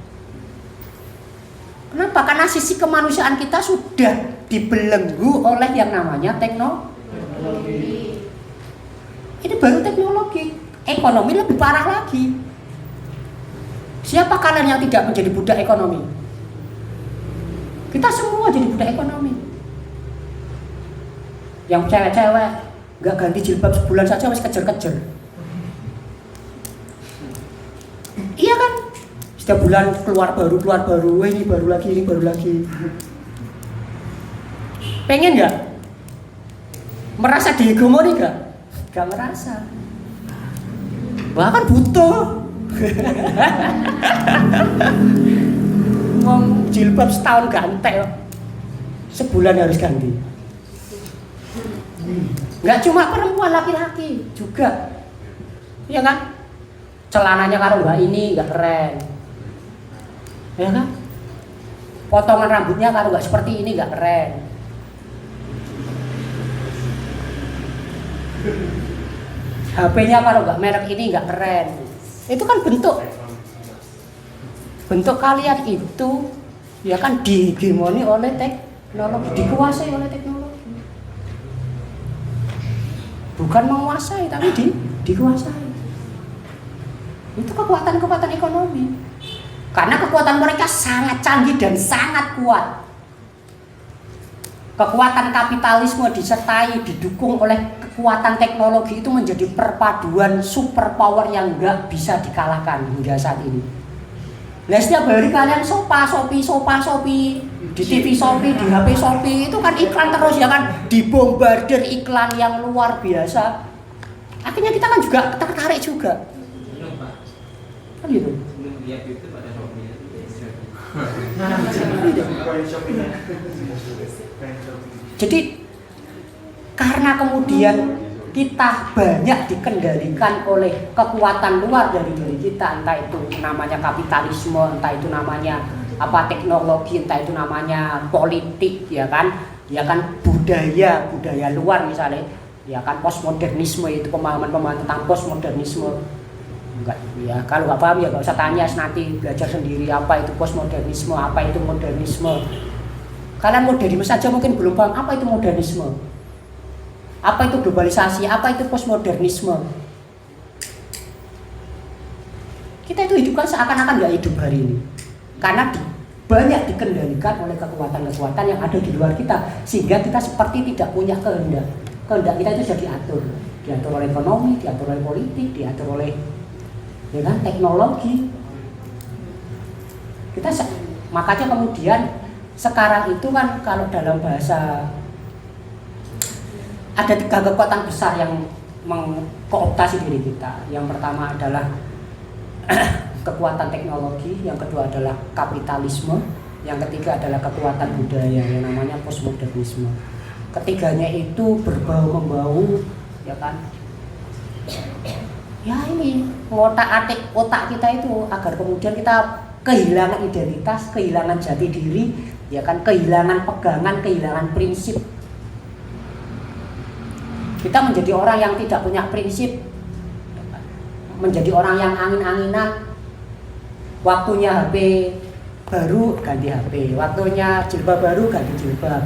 Kenapa? Karena sisi kemanusiaan kita sudah dibelenggu oleh yang namanya teknologi. Ini baru teknologi, ekonomi lebih parah lagi. Siapa kalian yang tidak menjadi budak ekonomi? Kita semua jadi budak ekonomi. Yang cewek-cewek nggak ganti jilbab sebulan saja masih kejar-kejar. Iya kan? Setiap bulan keluar baru, wah ini baru lagi. Pengen nggak? Merasa dihegemoni nggak? Nggak merasa. Bahkan butuh. Ngomong jilbab setahun ganti, sebulan harus ganti. Nggak cuma perempuan, laki-laki juga, ya kan? Celananya kalau nggak ini nggak keren, ya kan? Potongan rambutnya kalau nggak seperti ini nggak keren. HP-nya kalau nggak merek ini nggak keren. Itu kan bentuk kalian itu, ya kan dihegemoni oleh teknologi, dikuasai oleh teknologi. Bukan menguasai, tapi dikuasai. Itu kekuatan ekonomi. Karena kekuatan mereka sangat canggih dan sangat kuat. Kekuatan kapitalisme disertai, didukung oleh kekuatan teknologi itu menjadi perpaduan superpower yang nggak bisa dikalahkan hingga saat ini. Nah, setiap hari kalian Shopee, di TV Shopee, di HP Shopee, itu kan iklan terus ya kan, dibombardir iklan yang luar biasa. Akhirnya kita kan juga tertarik juga. Kan gitu. Lihat YouTube ada Shopee. Jadi karena kemudian kita banyak dikendalikan oleh kekuatan luar dari diri kita, entah itu namanya kapitalisme, entah itu namanya teknologi, entah itu namanya politik, ya kan budaya luar misalnya, ya kan postmodernisme, itu pemahaman tentang postmodernisme. Enggak, ya kalau nggak paham ya nggak usah tanya, nanti belajar sendiri apa itu postmodernisme, apa itu modernisme. Kalian modernisme saja mungkin belum paham apa itu modernisme, apa itu globalisasi, apa itu postmodernisme. Kita itu hidup kan seakan-akan nggak hidup hari ini, karena banyak dikendalikan oleh kekuatan-kekuatan yang ada di luar kita, sehingga kita seperti tidak punya kehendak. Kehendak kita itu sudah diatur oleh ekonomi, diatur oleh politik, diatur oleh teknologi. Makanya kemudian sekarang itu kan kalau dalam bahasa ada 3 kekuatan besar yang mengkooptasi diri kita. Yang pertama adalah kekuatan teknologi, yang kedua adalah kapitalisme, yang ketiga adalah kekuatan budaya yang namanya postmodernisme. Ketiganya itu berbau-membau, ya kan? Ya ini ngotak-atik otak kita itu agar kemudian kita kehilangan identitas, kehilangan jati diri, ya kan, kehilangan pegangan, kehilangan prinsip. Kita menjadi orang yang tidak punya prinsip, menjadi orang yang angin-anginan. Waktunya HP baru ganti HP, waktunya jilbab baru ganti jilbab,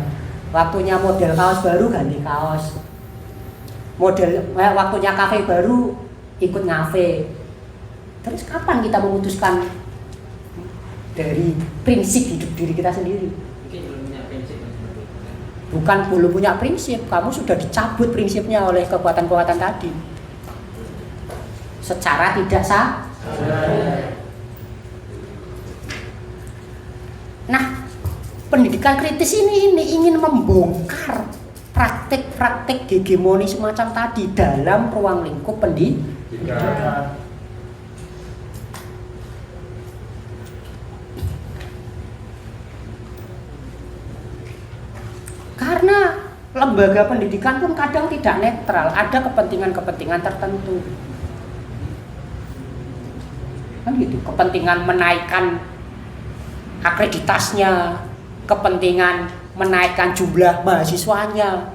waktunya model kaos baru ganti kaos, waktunya kafe baru ikut ngafe. Terus kapan kita memutuskan dari prinsip hidup diri kita sendiri? Mungkin belum punya prinsip. Bukan belum punya prinsip, kamu sudah dicabut prinsipnya oleh kekuatan-kekuatan tadi. Secara tidak sah. Nah, pendidikan kritis ini ingin membongkar praktek-praktek hegemoni semacam tadi dalam ruang lingkup pendidikan. Karena lembaga pendidikan pun kadang tidak netral, ada kepentingan-kepentingan tertentu. Kan gitu, kepentingan menaikkan akreditasnya, kepentingan menaikkan jumlah mahasiswanya,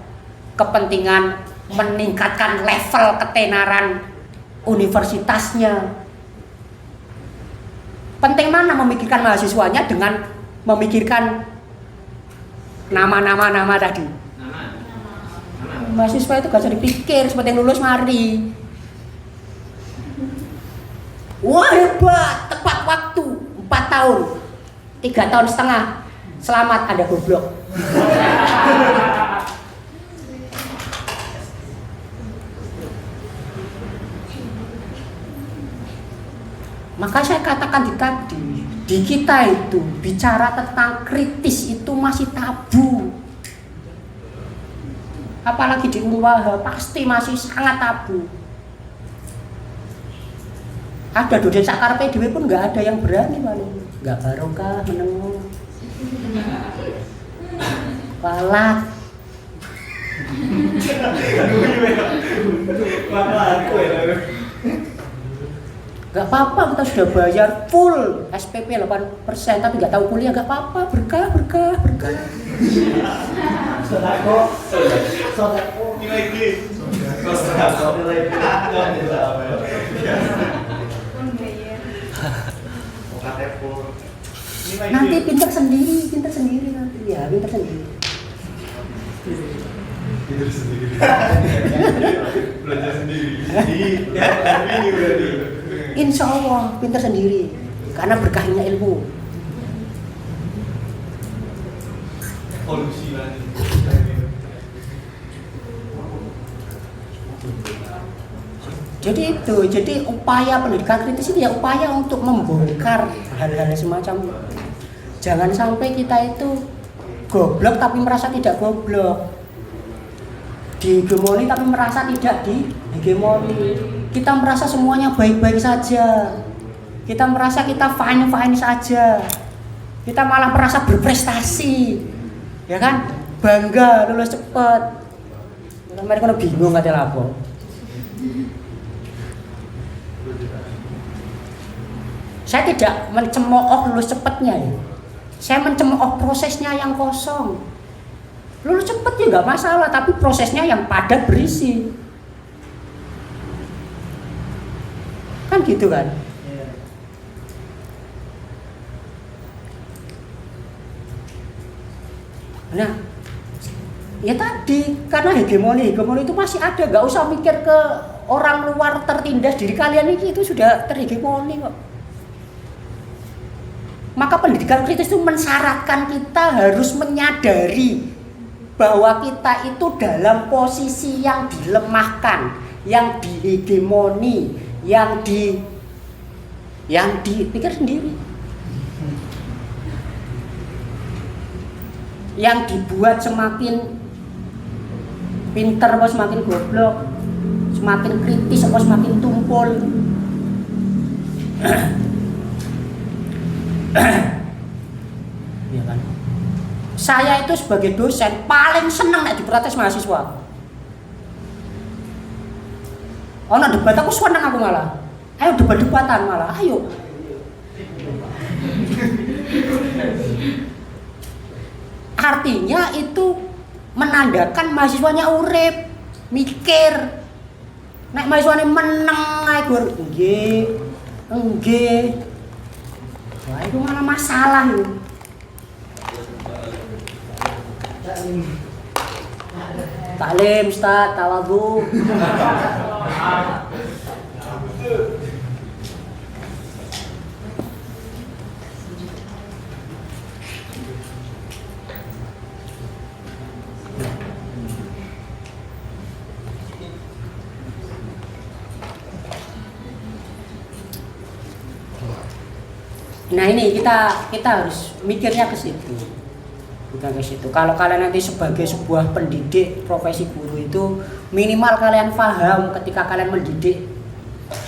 kepentingan meningkatkan level ketenaran universitasnya. Penting mana memikirkan mahasiswanya dengan memikirkan nama tadi? Mahasiswa itu gak usah dipikir, seperti yang lulus mari. Wah hebat, tepat waktu 4 tahun, 3 tahun setengah. Selamat, Anda goblok. Maka saya katakan tadi, di kita itu bicara tentang kritis itu masih tabu. Apalagi di Unwaha pasti masih sangat tabu. Ada dosen sakarpe dhewe pun nggak ada yang berani paling. Nggak barokah meneng. Walat. Gak apa-apa, kita sudah bayar full SPP 8% tapi gak tahu kuliah, gak apa-apa, berkah. Nanti pinter sendiri nanti ya, pinter sendiri. Belajar sendiri. Insya Allah pinter sendiri karena berkahnya ilmu. Polusi lagi. Jadi upaya pendidikan kritis ini ya upaya untuk membongkar hal-hal semacam itu. Jangan sampai kita itu goblok tapi merasa tidak goblok, dihegemoni tapi merasa tidak dihegemoni. Kita merasa semuanya baik-baik saja, kita merasa kita fine saja, kita malah merasa berprestasi, ya kan? Bangga lulus cepet. Mereka bingung katanya apa. Saya tidak mencemooh lulus cepetnya ya. Saya mencemooh prosesnya yang kosong. Lulus cepet ya nggak masalah, tapi prosesnya yang padat berisi. Kan gitu kan? Nah, ya tadi karena hegemoni itu masih ada, nggak usah mikir ke orang luar tertindas, diri kalian ini itu sudah terhegemoni kok. Maka pendidikan kritis itu mensyaratkan kita harus menyadari bahwa kita itu dalam posisi yang dilemahkan, yang dihegemoni, yang dipikir sendiri, yang dibuat semakin pinter apa semakin goblok, semakin kritis apa semakin tumpul. Ya kan? Saya itu sebagai dosen paling seneng nek diprotes mahasiswa. Ono debat aku seneng aku malah. Ayo debat-debatan malah, ayo. Artinya itu menandakan mahasiswanya urip, mikir. Nek mahasiswane meneng ae gur nggih. Wah, itu malah masalah itu. Taklim, Ustaz, tawadhu. Nah ini kita harus mikirnya ke situ. Bukan ke situ. Kalau kalian nanti sebagai sebuah pendidik profesi guru itu minimal kalian paham ketika kalian mendidik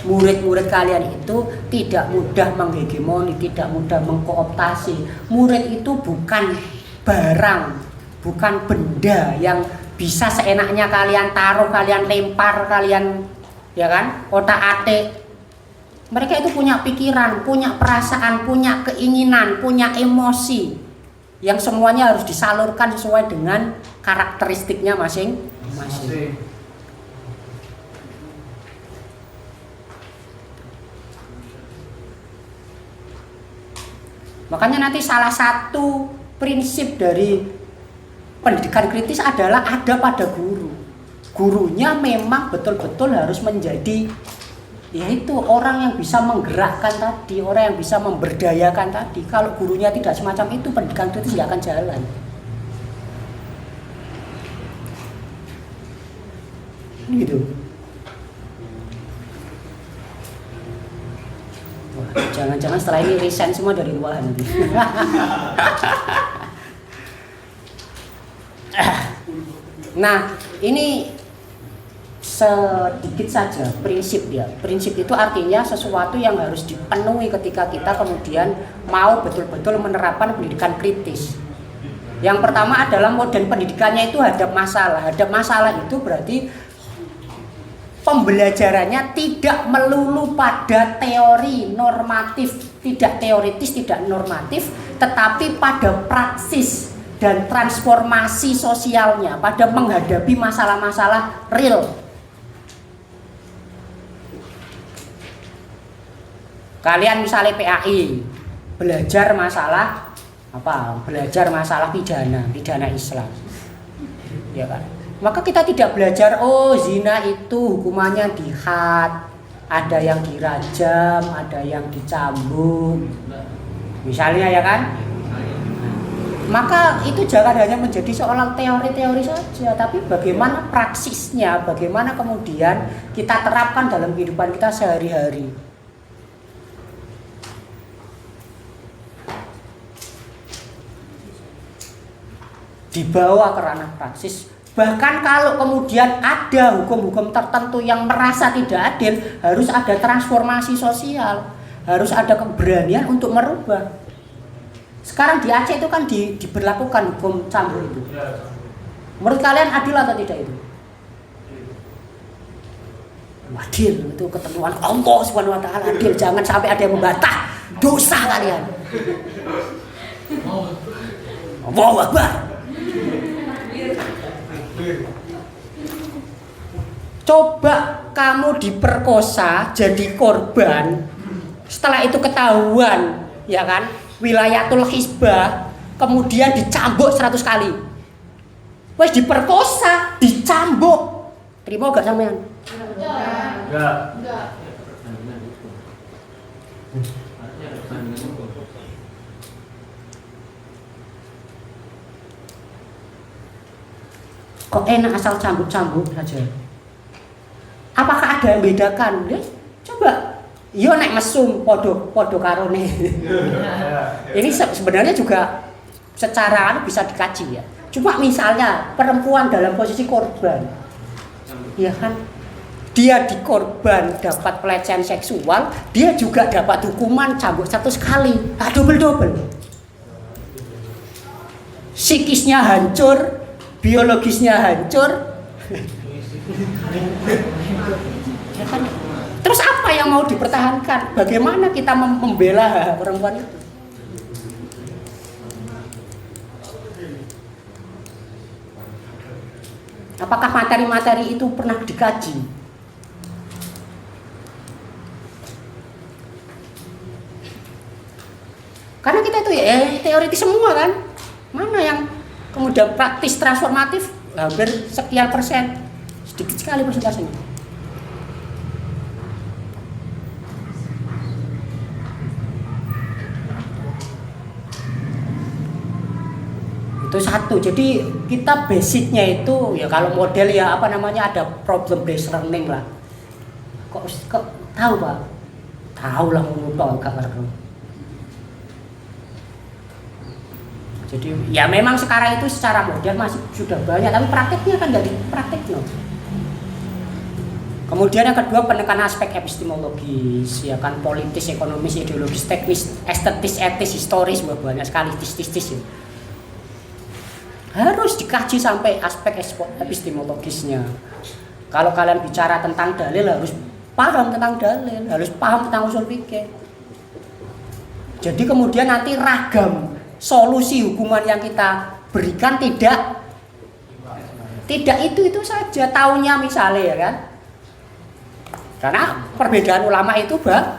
murid-murid kalian itu tidak mudah menghegemoni, tidak mudah mengkooptasi. Murid itu bukan barang, bukan benda yang bisa seenaknya kalian taruh, kalian lempar, kalian ya kan, otak-atik. Mereka itu punya pikiran, punya perasaan, punya keinginan, punya emosi yang semuanya harus disalurkan sesuai dengan karakteristiknya masing-masing. Makanya nanti salah satu prinsip dari pendidikan kritis adalah ada pada guru. Gurunya memang betul-betul harus menjadi yaitu orang yang bisa menggerakkan tadi, orang yang bisa memberdayakan tadi. Kalau gurunya tidak semacam itu, pendidikan kritis tidak akan jalan. Gitu. Wah, jangan-jangan setelah ini resign semua dari luar nanti. Nah, ini sedikit saja prinsip ya. Prinsip itu artinya sesuatu yang harus dipenuhi ketika kita kemudian mau betul-betul menerapkan pendidikan kritis. Yang pertama adalah model pendidikannya itu hadap masalah. Hadap masalah itu berarti pembelajarannya tidak melulu pada teori normatif, tidak teoritis, tidak normatif, tetapi pada praksis dan transformasi sosialnya, pada menghadapi masalah-masalah real. Kalian misalnya PAI belajar masalah apa? Belajar masalah pidana Islam, ya kan? Maka kita tidak belajar zina itu hukumannya dihad, ada yang dirajam, ada yang dicambuk, misalnya ya kan? Maka itu jangan hanya menjadi soal teori-teori saja, tapi bagaimana praksisnya, bagaimana kemudian kita terapkan dalam kehidupan kita sehari-hari. Dibawa ke ranah praksis. Bahkan kalau kemudian ada hukum-hukum tertentu yang merasa tidak adil, harus ada transformasi sosial, harus ada keberanian untuk merubah. Sekarang di Aceh itu kan diberlakukan hukum cambuk itu. Menurut kalian adil atau tidak itu? Adil, itu ketentuan Allah Subhanahu wa taala, adil, jangan sampai ada yang membantah dosa kalian. Allahu Akbar. Coba kamu diperkosa jadi korban, setelah itu ketahuan ya kan, wilayatul hisbah, kemudian dicambuk 100 kali. Wes diperkosa, dicambuk, terima gak sampean? Enggak. Kok enak asal cambuk-cambuk saja? Apakah ada yang bedakan? Coba, yo naik mesum podo karone. Ini sebenarnya juga secara bisa dikaji ya. Cuma misalnya perempuan dalam posisi korban, ya kan? Dia dikorban dapat pelecehan seksual, dia juga dapat hukuman cambuk 100 kali, double. Psikisnya hancur, biologisnya hancur. Ya kan? Terus apa yang mau dipertahankan? Bagaimana kita membela perempuan itu? Apakah materi-materi itu pernah dikaji? Karena kita itu teoritis semua kan. Mana yang kemudian praktis transformatif? Hampir sekian persen. Sedikit sekali persentasenya. Itu satu. Jadi kita basicnya itu ya kalau model ya apa namanya ada problem based learning lah. Kok tahu Pak? Tahu lah menurut gak ngerti. Jadi ya memang sekarang itu secara modern masih sudah banyak, tapi prakteknya kan nggak dipraktek loh. Kemudian yang kedua penekanan aspek epistemologis, ya kan politis, ekonomis, ideologis, teknis, estetis, etis, historis, banyak sekali tis ya. Harus dikaji sampai aspek epistemologisnya. Kalau kalian bicara tentang dalil harus paham tentang dalil, harus paham tentang usul fikih. Jadi kemudian nanti ragam solusi hukuman yang kita berikan tidak itu saja taunya misalnya ya kan. Karena perbedaan ulama itu banyak.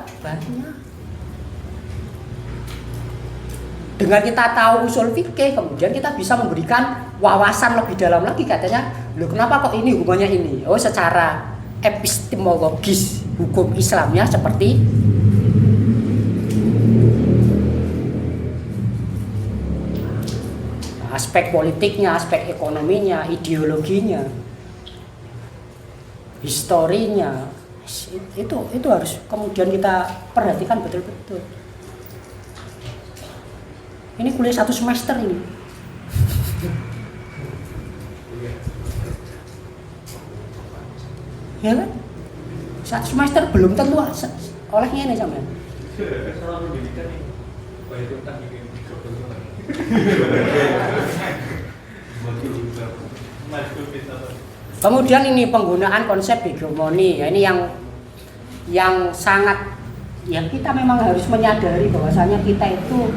Dengan kita tahu usul fikih, kemudian kita bisa memberikan wawasan lebih dalam lagi katanya, loh kenapa kok ini hukumannya ini? Oh secara epistemologis hukum Islamnya seperti aspek politiknya, aspek ekonominya, ideologinya, historinya. Itu harus kemudian kita perhatikan betul-betul. Ini kuliah 1 semester ini. Ya kan? 1 semester belum tentu olehnya ini sampean. Kemudian ini penggunaan konsep hegemoni, ya ini yang sangat ya kita memang harus menyadari bahwasanya kita itu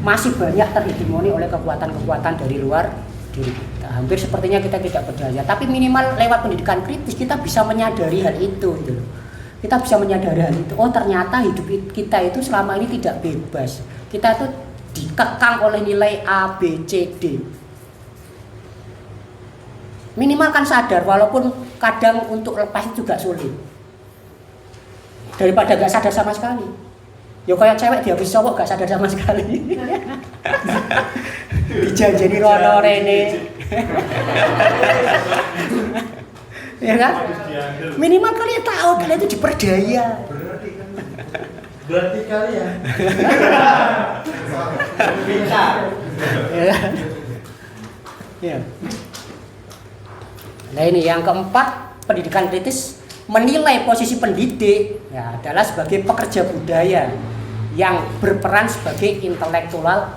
masih banyak terhegemoni oleh kekuatan-kekuatan dari luar diri kita. Hampir sepertinya kita tidak berdaya, tapi minimal lewat pendidikan kritis kita bisa menyadari hal itu gitu loh. Kita bisa menyadari hal itu. Oh ternyata hidup kita itu selama ini tidak bebas. Kita itu dikekang oleh nilai A, B, C, D. Minimal kan sadar, walaupun kadang untuk lepas juga sulit. Daripada gak sadar sama sekali. Ya kayak cewek dihabis cowok gak sadar sama sekali. Dijanjeni rono rene. Ya kan? Minimal kalian tahu kalian itu diperdaya. Berarti kalian pintar. Ya. Nah ini yang keempat, pendidikan kritis menilai posisi pendidik ya, adalah sebagai pekerja budaya yang berperan sebagai intelektual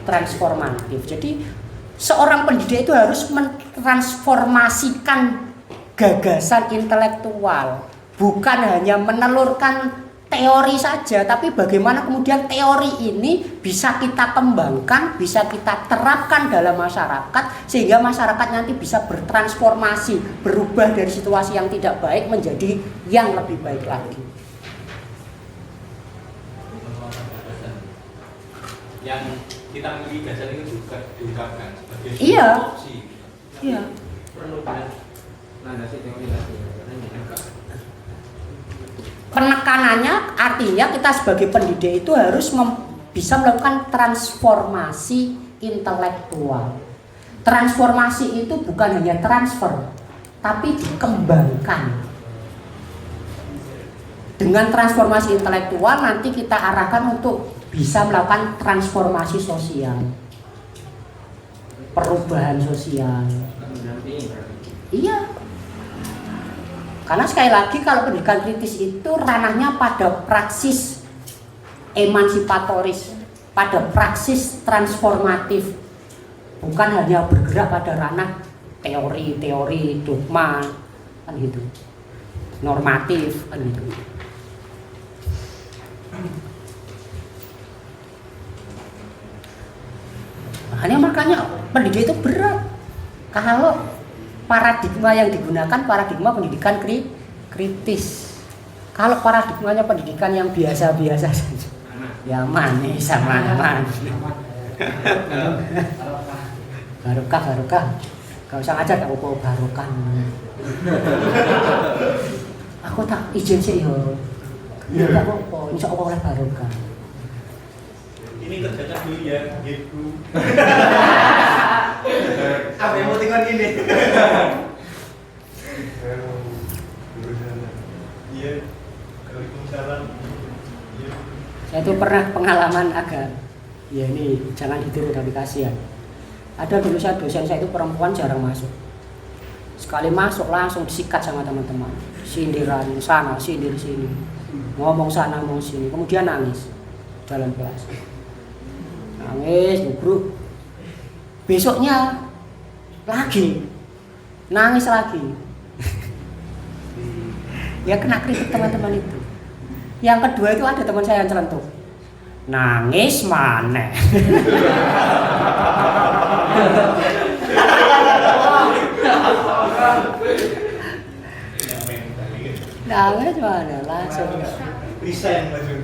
transformatif. Jadi seorang pendidik itu harus mentransformasikan gagasan intelektual, bukan hanya menelurkan teori saja, tapi bagaimana kemudian teori ini bisa kita kembangkan, bisa kita terapkan dalam masyarakat, sehingga masyarakat nanti bisa bertransformasi, berubah dari situasi yang tidak baik menjadi yang lebih baik lagi. Yang kita miliki gagasan itu juga diungkapkan sebagai opsi. Iya. Perlu landasi teori lagi. Penekanannya artinya kita sebagai pendidik itu harus bisa melakukan transformasi intelektual. Transformasi itu bukan hanya transfer, tapi dikembangkan. Dengan transformasi intelektual nanti kita arahkan untuk bisa melakukan transformasi sosial, perubahan sosial. Iya. Karena sekali lagi kalau pendidikan kritis itu ranahnya pada praksis emansipatoris, pada praksis transformatif, bukan hanya bergerak pada ranah teori dogma kan gitu, normatif kan gitu. Makanya pendidik itu berat kalau paradigma yang digunakan paradigma pendidikan kritis. Kalau paradigmanya pendidikan yang biasa-biasa saja, ya manis sama manis. Barokah. Gak usah ngajak aku mau barokah. Aku tak izin sih yo. Ya gak apa-apa, insya Allah oleh barokah. Ini kerjanya dulu ya, gitu. apa yang mau tinggal ini? Iya, Waalaikumsalam. Saya itu pernah pengalaman agak Ya ini jangan ditiru tapi kasihan. Ada dulu dosen saya itu perempuan jarang masuk. Sekali masuk langsung disikat sama teman-teman. Sindiran sana, sindir sini. Ngomong sana, ngomong sini. Kemudian nangis dalam kelas. Nangis, bro. Besoknya lagi nangis lagi. Ya kena kritik teman-teman itu. Yang kedua itu ada teman saya yang celentuk. Nangis mana? Nangis mana? Langsung resign langsung.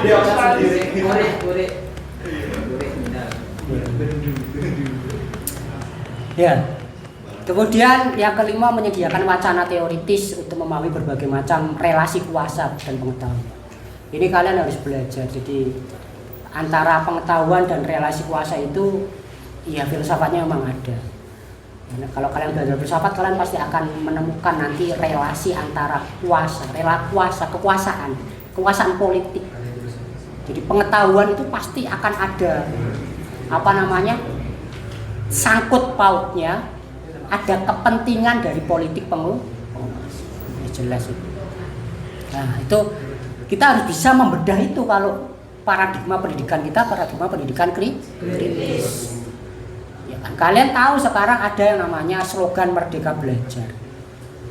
Dia sendiri. Gorek. Ya. Kemudian yang kelima menyediakan wacana teoritis untuk memahami berbagai macam relasi kuasa dan pengetahuan. Ini kalian harus belajar. Jadi antara pengetahuan dan relasi kuasa itu ya filsafatnya memang ada. Nah, kalau kalian belajar filsafat kalian pasti akan menemukan nanti relasi antara kuasa, kekuasaan politik. Jadi pengetahuan itu pasti akan ada sangkut pautnya. Ada kepentingan dari politik penguasa. Jelas itu. Nah, itu kita harus bisa membedah itu kalau paradigma pendidikan kita kritis. Ya kan? Kalian tahu sekarang ada yang namanya slogan Merdeka Belajar.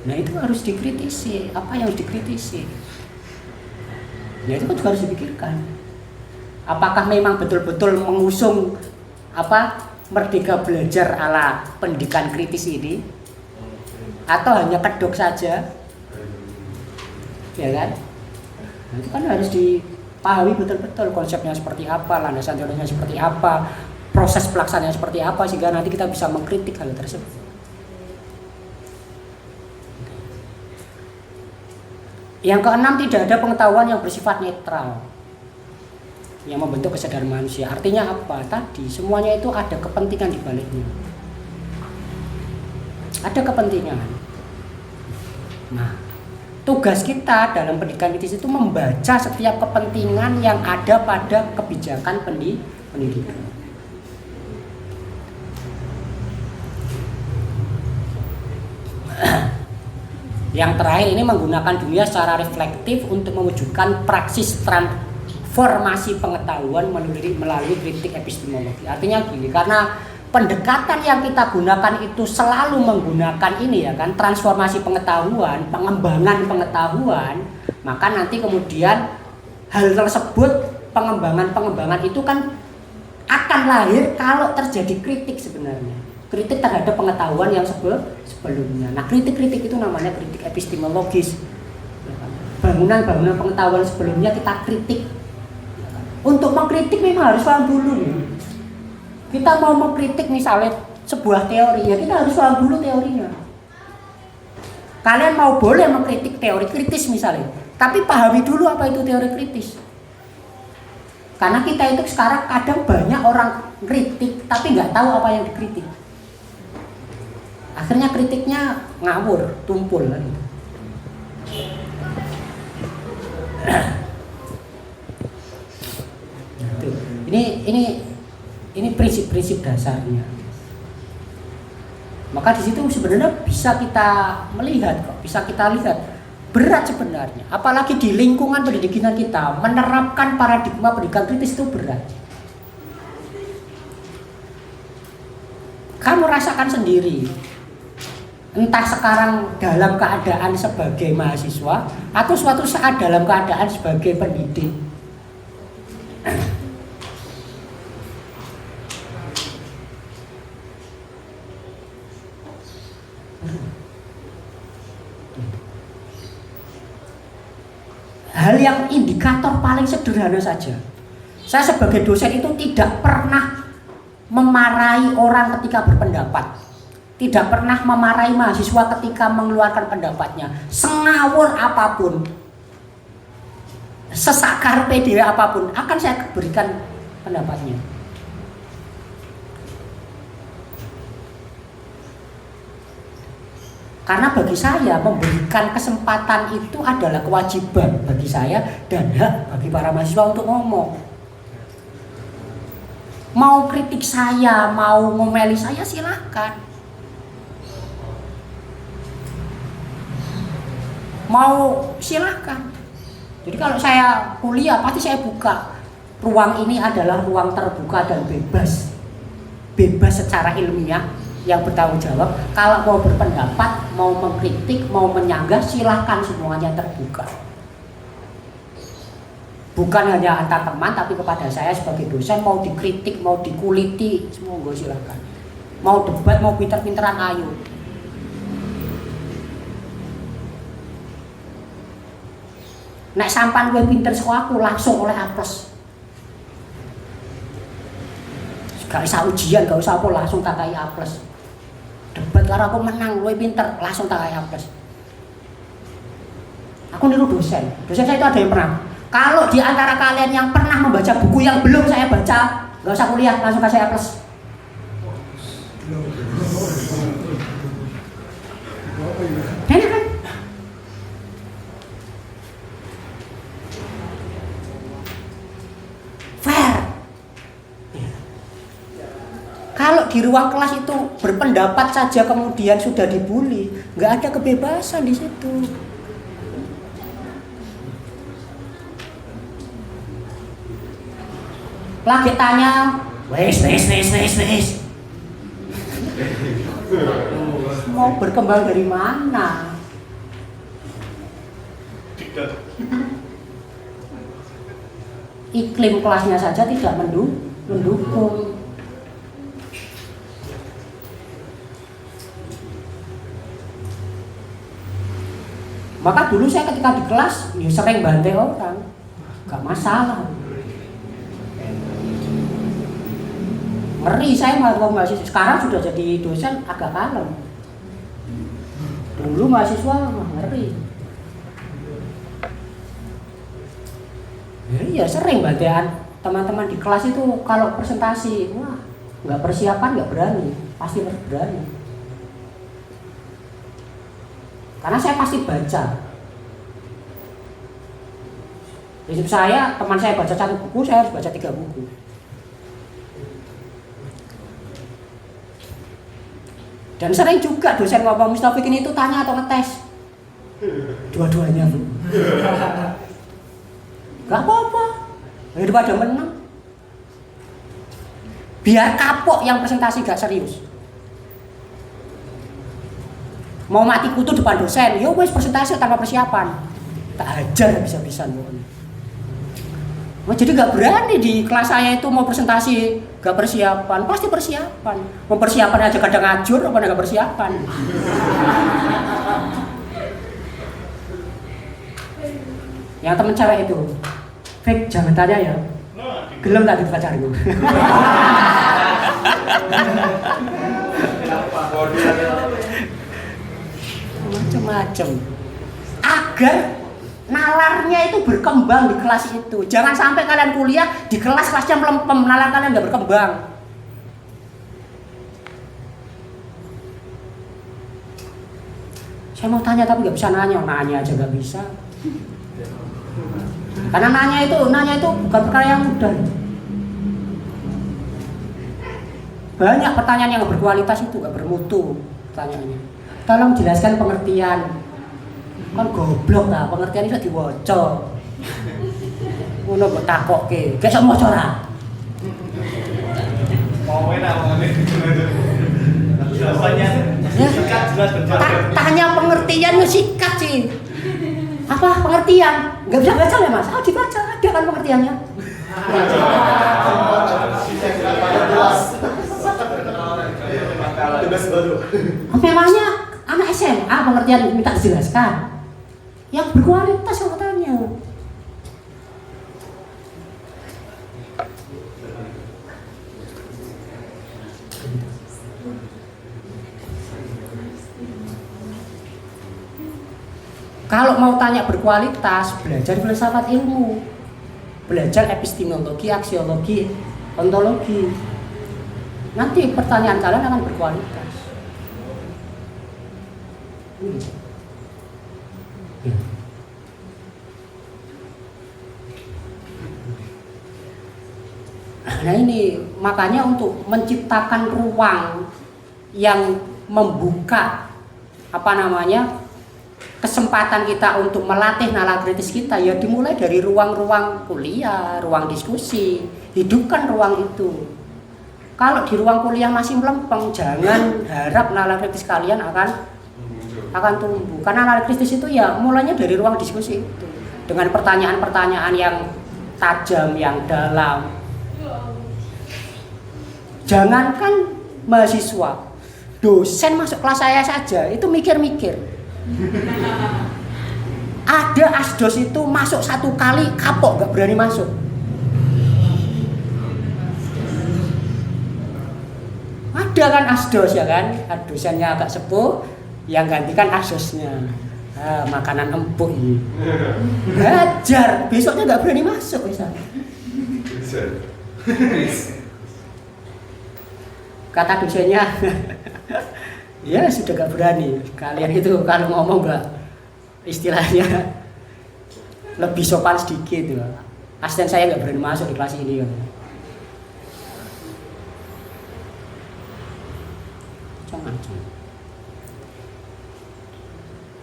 Nah, itu harus dikritisi. Apa yang harus dikritisi? Nah, itu kan juga harus dipikirkan. Apakah memang betul-betul mengusung Merdeka Belajar ala pendidikan kritis ini atau hanya kedok saja, ya kan? Nah, itu kan harus dipahami betul-betul konsepnya seperti apa, landasan teorinya seperti apa, proses pelaksanaannya seperti apa sehingga nanti kita bisa mengkritik hal tersebut. Yang keenam, tidak ada pengetahuan yang bersifat netral yang membentuk kesadaran manusia. Artinya apa? Tadi semuanya itu ada kepentingan di baliknya. Ada kepentingan. Nah, tugas kita dalam pendidikan kritis itu membaca setiap kepentingan yang ada pada kebijakan pendidikan. Yang terakhir ini menggunakan dunia secara reflektif untuk mewujudkan praksis transformasi pengetahuan melalui kritik epistemologi. Artinya gini, karena pendekatan yang kita gunakan itu selalu menggunakan ini ya kan, transformasi pengetahuan, pengembangan pengetahuan, maka nanti kemudian hal tersebut, pengembangan itu kan akan lahir kalau terjadi kritik sebenarnya. Kritik terhadap pengetahuan yang sebelumnya. Nah, kritik-kritik itu namanya kritik epistemologis. Bangunan-bangunan pengetahuan sebelumnya kita kritik. Untuk mengkritik memang harus paham dulu. Kita mau mengkritik misalnya sebuah teori, ya kita harus paham dulu teorinya. Kalian mau boleh mengkritik teori kritis misalnya, tapi pahami dulu apa itu teori kritis. Karena kita itu sekarang kadang banyak orang kritik tapi nggak tahu apa yang dikritik. Akhirnya kritiknya ngawur, tumpul kan. Ini prinsip-prinsip dasarnya. Maka di situ sebenarnya bisa kita melihat kok, bisa kita lihat berat sebenarnya. Apalagi di lingkungan pendidikan kita menerapkan paradigma pendidikan kritis itu berat. Kamu rasakan sendiri. Entah sekarang dalam keadaan sebagai mahasiswa atau suatu saat dalam keadaan sebagai pendidik. Hal yang indikator paling sederhana saja. Saya sebagai dosen itu tidak pernah memarahi orang ketika berpendapat. Tidak pernah memarahi mahasiswa ketika mengeluarkan pendapatnya. Sengawur apapun, sesakar pede apapun, akan saya berikan pendapatnya. Karena bagi saya memberikan kesempatan itu adalah kewajiban bagi saya dan hak bagi para mahasiswa untuk ngomong. Mau kritik saya, mau ngomeli saya silakan. Mau silakan. Jadi kalau saya kuliah pasti saya buka. Ruang ini adalah ruang terbuka dan bebas. Bebas secara ilmiah yang bertanggung jawab. Kalau mau berpendapat, mau mengkritik, mau menyanggah, silakan, semuanya terbuka. Bukan hanya antar teman, tapi kepada saya sebagai dosen, mau dikritik, mau dikuliti, semua silakan. Mau debat, mau pinter-pinteran, ayo. Nek sampan gue pinter sekolahku langsung oleh A+. Gak usah ujian, gak usah apa, langsung tak kayak A+. Debat karena aku menang, gue pinter, langsung tak kayak A+. Aku niru dosen saya itu ada yang pernah. Kalau di antara kalian yang pernah membaca buku yang belum saya baca, gak usah kuliah, langsung kasih A+. Enak kan? Fair. Kalau di ruang kelas itu berpendapat saja kemudian sudah dibully, nggak ada kebebasan di situ. Lagi tanya, wes. Mau berkembang dari mana? Iklim kelasnya saja tidak mendukung. Maka dulu saya ketika di kelas ya sering bantai orang, gak masalah. Ngeri saya mahasiswa, sekarang sudah jadi dosen agak kalem. Dulu mahasiswa ngeri. Ya sering bantean teman-teman di kelas itu kalau presentasi, wah nggak persiapan nggak berani, pasti berani. Karena saya pasti baca. Prinsip saya, teman saya baca 1 buku, saya harus baca 3 buku. Dan sering juga dosen Bapak Mustafikin itu tanya atau ngetes. Dua-duanya, Bu. Gak apa-apa, daripada menang. Biar kapok yang presentasi gak serius. Mau mati kutu depan dosen, ya wes presentasi tanpa persiapan. Tak ajar bisa-bisan. Jadi gak berani di kelas saya itu mau presentasi gak persiapan, pasti persiapan. Mau persiapan aja kadang ngajur, apa gak persiapan. Yang temen cewek itu, Fik, jangan tanya ya. Gelem tak dipacarku. Macam-macam. Agar nalarnya itu berkembang di kelas itu. Jangan sampai kalian kuliah di kelasnya melempem, nalar kalian nggak berkembang. Saya mau tanya tapi nggak bisa nanya aja nggak bisa. Karena nanya itu bukan perkara yang mudah. Banyak pertanyaan yang berkualitas itu nggak bermutu pertanyaannya. Tolong jelaskan pengertian. Kan goblok ta, pengertian iso diwaca. Ngono kok takokke, gak iso maca ora. Mau enak ngomongnya. Jawabannya sikat jelas berjalan. Tanya pengertian ya sikat sih. Apa pengertian? Gak bisa baca ya Mas? Dibaca, ada kan pengertiannya. Memangnya anak SMA pengertian minta dijelaskan? Yang berkualitas yang katanya. Kalau mau tanya berkualitas, belajar filsafat ilmu, belajar epistemologi, aksiologi, ontologi. Nanti pertanyaan kalian akan berkualitas. Nah ini makanya untuk menciptakan ruang yang membuka kesempatan kita untuk melatih nalar kritis kita, ya dimulai dari ruang-ruang kuliah, ruang diskusi. Hidupkan ruang itu. Kalau di ruang kuliah masih melempeng, jangan harap nalar kritis kalian akan tumbuh. Karena nalar kritis itu ya mulanya dari ruang diskusi itu, dengan pertanyaan-pertanyaan yang tajam, yang dalam. Jangankan mahasiswa, dosen masuk kelas saya saja itu mikir-mikir. Ada asdos itu masuk 1 kali kapok, gak berani masuk. Ada kan asdos ya kan, dosennya agak sepuh, yang gantikan asdosnya. Makanan empuk ini. Hajar, besoknya gak berani masuk misalnya. Kata dosennya, ya sudah gak berani. Kalian itu kalau ngomong gak, istilahnya lebih sopan sedikit. Asisten saya gak berani masuk di kelas ini.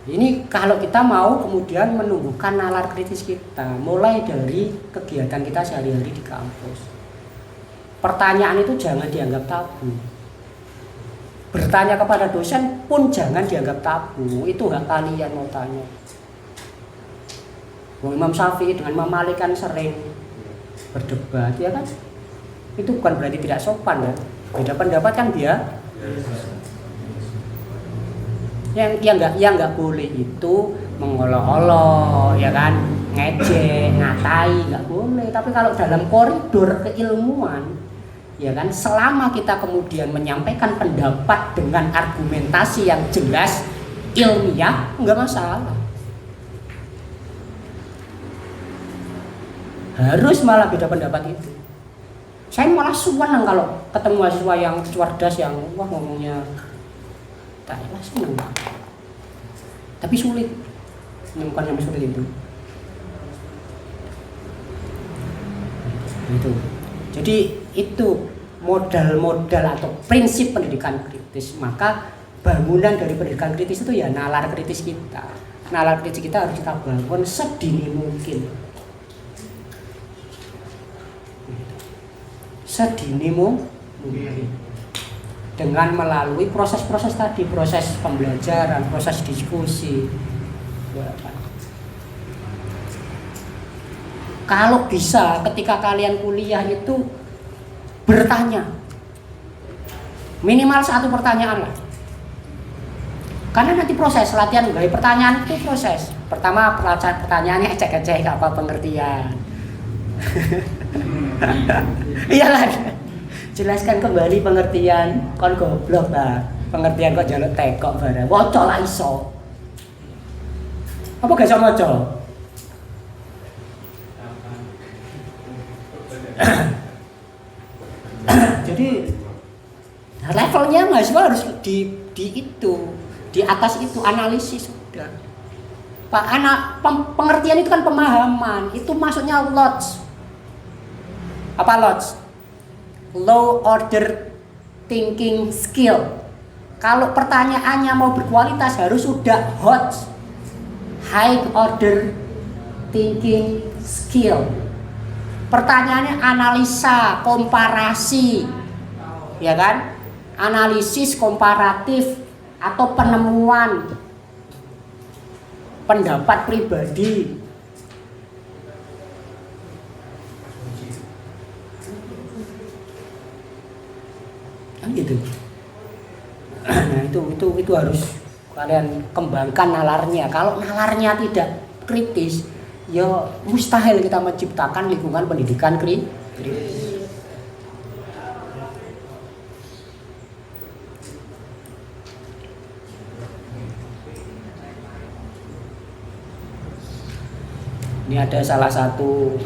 Ini kalau kita mau kemudian menumbuhkan nalar kritis kita, mulai dari kegiatan kita sehari-hari di kampus. Pertanyaan itu jangan dianggap tabu. Bertanya kepada dosen pun jangan dianggap tabu. Itu hak kalian mau tanya. Imam Syafi'i dengan Imam Malik kan sering berdebat, ya kan? Itu bukan berarti tidak sopan ya. Beda pendapat kan dia. Yang nggak boleh itu mengolok-olok, ya kan? Ngejek, ngatai, nggak boleh. Tapi kalau dalam koridor keilmuan, ya kan, selama kita kemudian menyampaikan pendapat dengan argumentasi yang jelas, ilmiah, nggak masalah. Harus malah beda pendapat itu. Saya malah senang kalau ketemu mahasiswa yang cerdas, yang wah ngomongnya tak senang. Tapi sulit menemukan yang sulit itu. Itu. Jadi itu modal-modal atau prinsip pendidikan kritis. Maka bangunan dari pendidikan kritis itu ya nalar kritis kita. Nalar kritis kita harus kita bangun sedini mungkin. Sedini mungkin. Dengan melalui proses-proses tadi, proses pembelajaran, proses diskusi. Kalau bisa ketika kalian kuliah itu bertanya, minimal 1 pertanyaan lah. Karena nanti proses latihan dari pertanyaan itu proses. Pertama pertanyaannya ecek-ecek apa pengertian. Iyalah. Jelaskan kembali pengertian kon goblok lah. Pengertian kok jaluk tekok bareng. Waca lah iso. Apa gak iso maca? Jadi levelnya mahasiswa harus di itu, di atas itu analisis sudah. Pak anak pengertian itu kan pemahaman, itu maksudnya lots. Apa lots? Low order thinking skill. Kalau pertanyaannya mau berkualitas harus sudah hot. High order thinking skill. Pertanyaannya analisa, komparasi, ya kan? Analisis komparatif atau penemuan pendapat pribadi. Kan gitu. Nah itu harus kalian kembangkan nalarnya. Kalau nalarnya tidak kritis, ya mustahil kita menciptakan lingkungan pendidikan kritis. Ini ada salah satu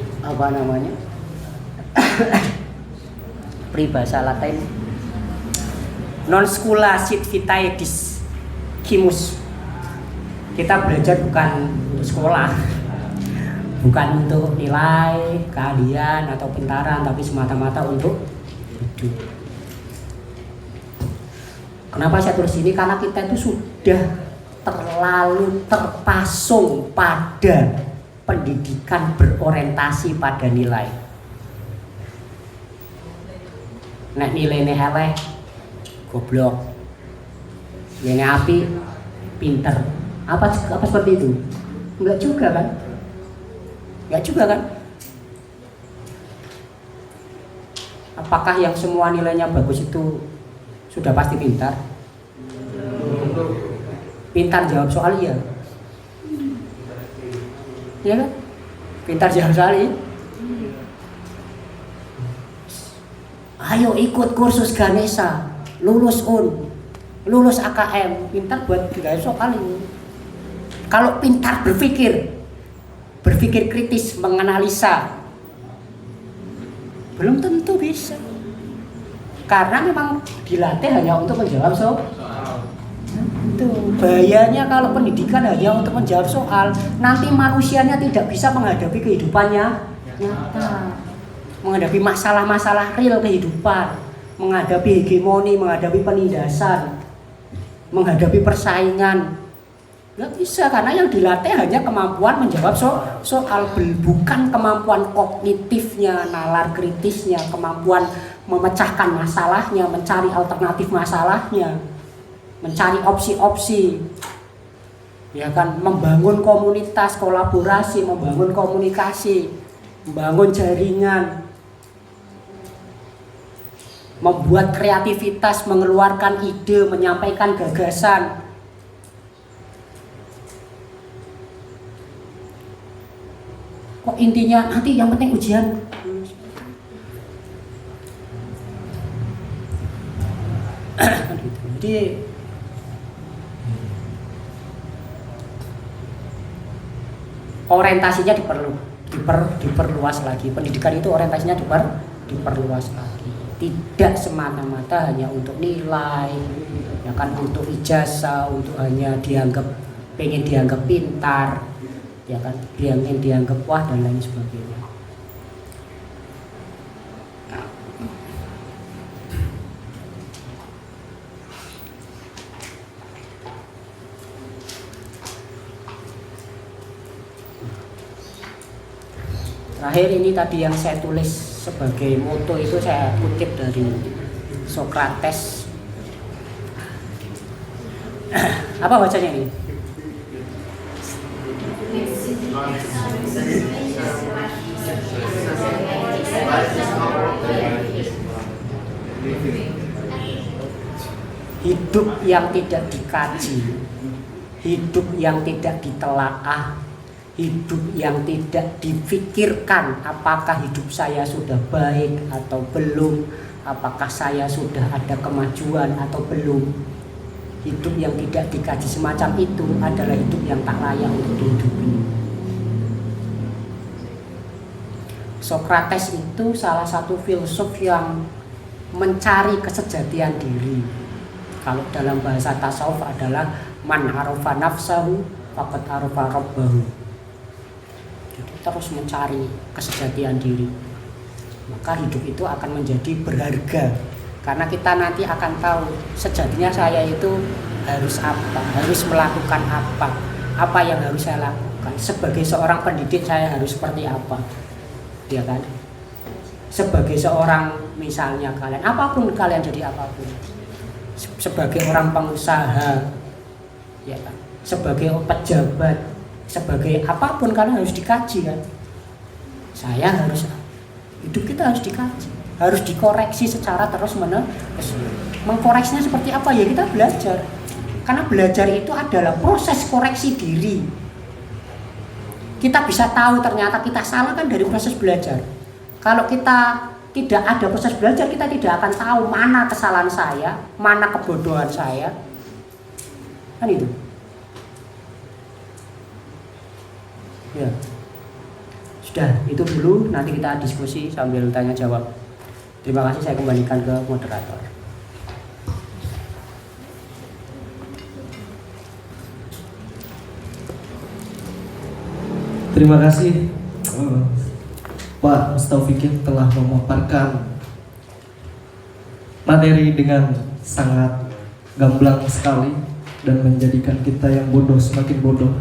peribahasa Latin, non scula sit vitae dis cimus. Kita belajar bukan untuk sekolah, bukan untuk nilai, keahlian atau pintaran, tapi semata-mata untuk hidup. Kenapa saya tulis ini? Karena kita itu sudah terlalu terpasung pada pendidikan berorientasi pada nilai. Nek nilainya eleh, goblok. Nilainya api, pinter. Apa seperti itu? Enggak juga kan? Enggak juga kan? Apakah yang semua nilainya bagus itu sudah pasti pintar? Pintar jawab soal iya. Iya kan? Pintar jawab soal iya. Ayo ikut kursus Ganesha, lulus lulus AKM, pintar buat jawab soal ini. Kalau pintar berpikir kritis, menganalisa, belum tentu bisa. Karena memang dilatih hanya untuk menjawab soal. Itu bahayanya kalau pendidikan hanya untuk menjawab soal, nanti manusianya tidak bisa menghadapi kehidupannya nyata, menghadapi masalah-masalah real kehidupan, menghadapi hegemoni, menghadapi penindasan, menghadapi persaingan. Nggak bisa, karena yang dilatih hanya kemampuan menjawab soal, bukan kemampuan kognitifnya, nalar kritisnya, kemampuan memecahkan masalahnya, mencari alternatif masalahnya, mencari opsi-opsi, ya kan, membangun komunitas, kolaborasi, membangun komunikasi, membangun jaringan, membuat kreativitas, mengeluarkan ide, menyampaikan gagasan. Kok intinya nanti yang penting ujian. Jadi orientasinya diperluas lagi. Pendidikan itu orientasinya diperluas lagi. Tidak semata-mata hanya untuk nilai, ya kan, untuk ijazah, untuk hanya pengen dianggap pintar, ya kan, pengen dianggap wah dan lain sebagainya. Terakhir ini tadi yang saya tulis sebagai moto itu saya kutip dari Socrates. Apa bacanya ini? Hidup yang tidak dikaji, hidup yang tidak ditelaah, hidup yang tidak difikirkan apakah hidup saya sudah baik atau belum, apakah saya sudah ada kemajuan atau belum. Hidup yang tidak dikaji semacam itu adalah hidup yang tak layak untuk dihidupi. Socrates itu salah satu filsuf yang mencari kesejatian diri. Kalau dalam bahasa tasawuf adalah man arafa nafsahu faqad arafa rabbahu. Jadi terus mencari kesejatian diri, maka hidup itu akan menjadi berharga. Karena kita nanti akan tahu sejatinya saya itu harus apa, harus melakukan apa yang harus saya lakukan. Sebagai seorang pendidik saya harus seperti apa, ya kan? Sebagai seorang, misalnya kalian, apapun kalian jadi apapun, sebagai orang pengusaha, ya kan? Sebagai pejabat, sebagai apapun kalian harus dikaji kan? Saya harus, hidup kita harus dikaji, harus dikoreksi secara terus-menerus. Mengkoreksinya seperti apa ya, kita belajar. Karena belajar itu adalah proses koreksi diri. Kita bisa tahu ternyata kita salah kan dari proses belajar. Kalau kita tidak ada proses belajar, kita tidak akan tahu mana kesalahan saya, mana kebodohan saya. Kan itu. Ya. Sudah, itu dulu, nanti kita diskusi sambil tanya jawab. Terima kasih, saya kembalikan ke moderator. Terima kasih Pak Mustaufikin telah memaparkan materi dengan sangat gamblang sekali dan menjadikan kita yang bodoh semakin bodoh.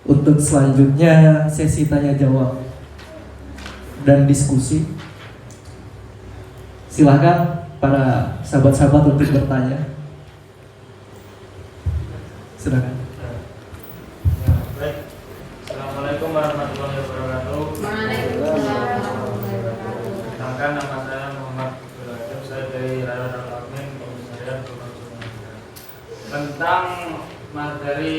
Untuk selanjutnya sesi tanya jawab dan diskusi. Silakan para sahabat-sahabat untuk bertanya. Silakan. Ya, baik. Assalamualaikum warahmatullahi wabarakatuh. Perkenalkan, nama saya Muhammad Abdul. Saya dari Rayon Al-Amin, Komisariat Pembangunan. Tentang materi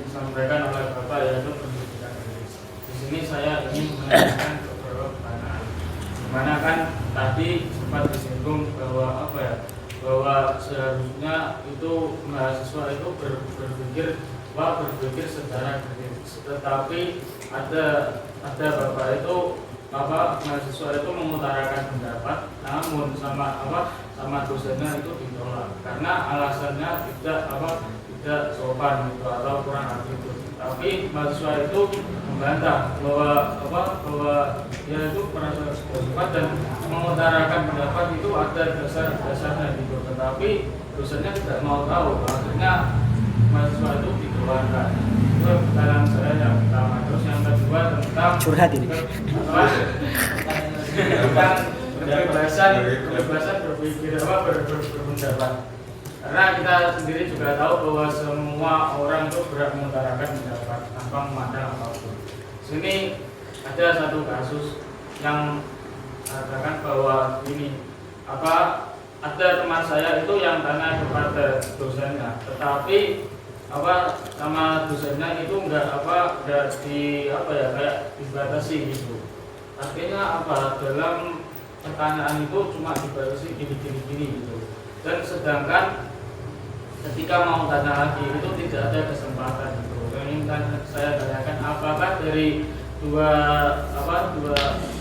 disampaikan oleh Bapak yaitu pendidikan Inggris. Di sini saya ingin menanyakan beberapa pertanyaan. Dimana kan tadi sempat disinggung bahwa bahwa seharusnya itu mahasiswa itu berpikir secara kritis. Tetapi ada Bapak itu mahasiswa itu mengutarakan pendapat, namun sama dosennya itu ditolak karena alasannya tidak sopan gitu atau kurang atribut. Tapi mahasiswa itu membantah bahwa dia itu merasa sopan dan mengutarakan pendapat itu ada dasarnya gitu. Tetapi dosennya tidak mau tahu, akhirnya mahasiswa itu dikeluarkan. Itu pertanyaan saya yang pertama. Terus yang kedua tentang Curhat ini. tentang kebebasan berpikir berpendapat. Karena kita sendiri juga tahu bahwa semua orang itu berhak mengutarakan pendapat tanpa memandang apapun. Sini ada satu kasus yang katakan bahwa ini ada teman saya itu yang tanya kepada dosennya, tetapi sama dosennya itu enggak kayak dibatasi gitu. Artinya dalam pertanyaan itu cuma dibatasi gini gitu. Dan sedangkan ketika mau tanya lagi itu tidak ada kesempatan gitu. Ini kan saya tanyakan apakah dari dua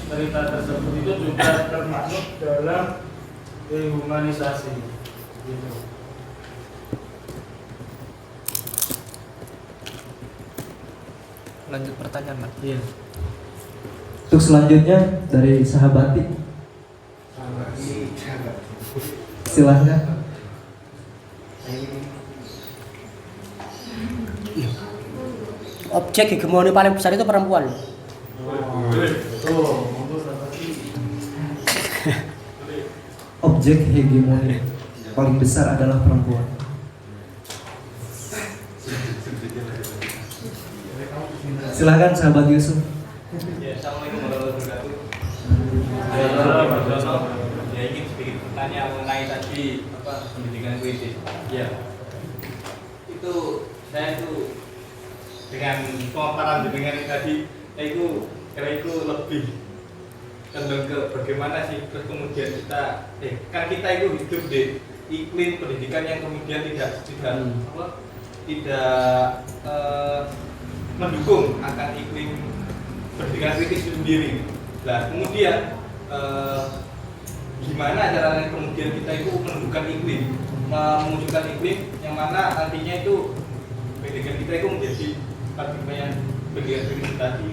cerita tersebut itu juga termasuk dalam dehumanisasi gitu. Lanjut pertanyaan, Mas. Iya. Untuk selanjutnya dari sahabati. Silahkan. Objek hegemoni paling besar itu perempuan. Objek hegemoni paling besar adalah perempuan. Silahkan sahabat Yusuf. Ya, assalamualaikum warahmatullahi wabarakatuh. Ya, ingin sedikit bertanya mengenai tadi pendidikan kritis. Ya, itu saya dengan pemaparan dengan tadi, kira itu lebih cenderung ke bagaimana sih terus kemudian kita kan kita itu hidup di iklim pendidikan yang kemudian tidak mendukung akan iklim pendidikan kritis itu sendiri. Nah kemudian gimana caranya kemudian kita itu menentukan iklim, mewujudkan iklim yang mana nantinya itu pendidikan kita itu menjadi paradigma yang pendidikan kritis tadi.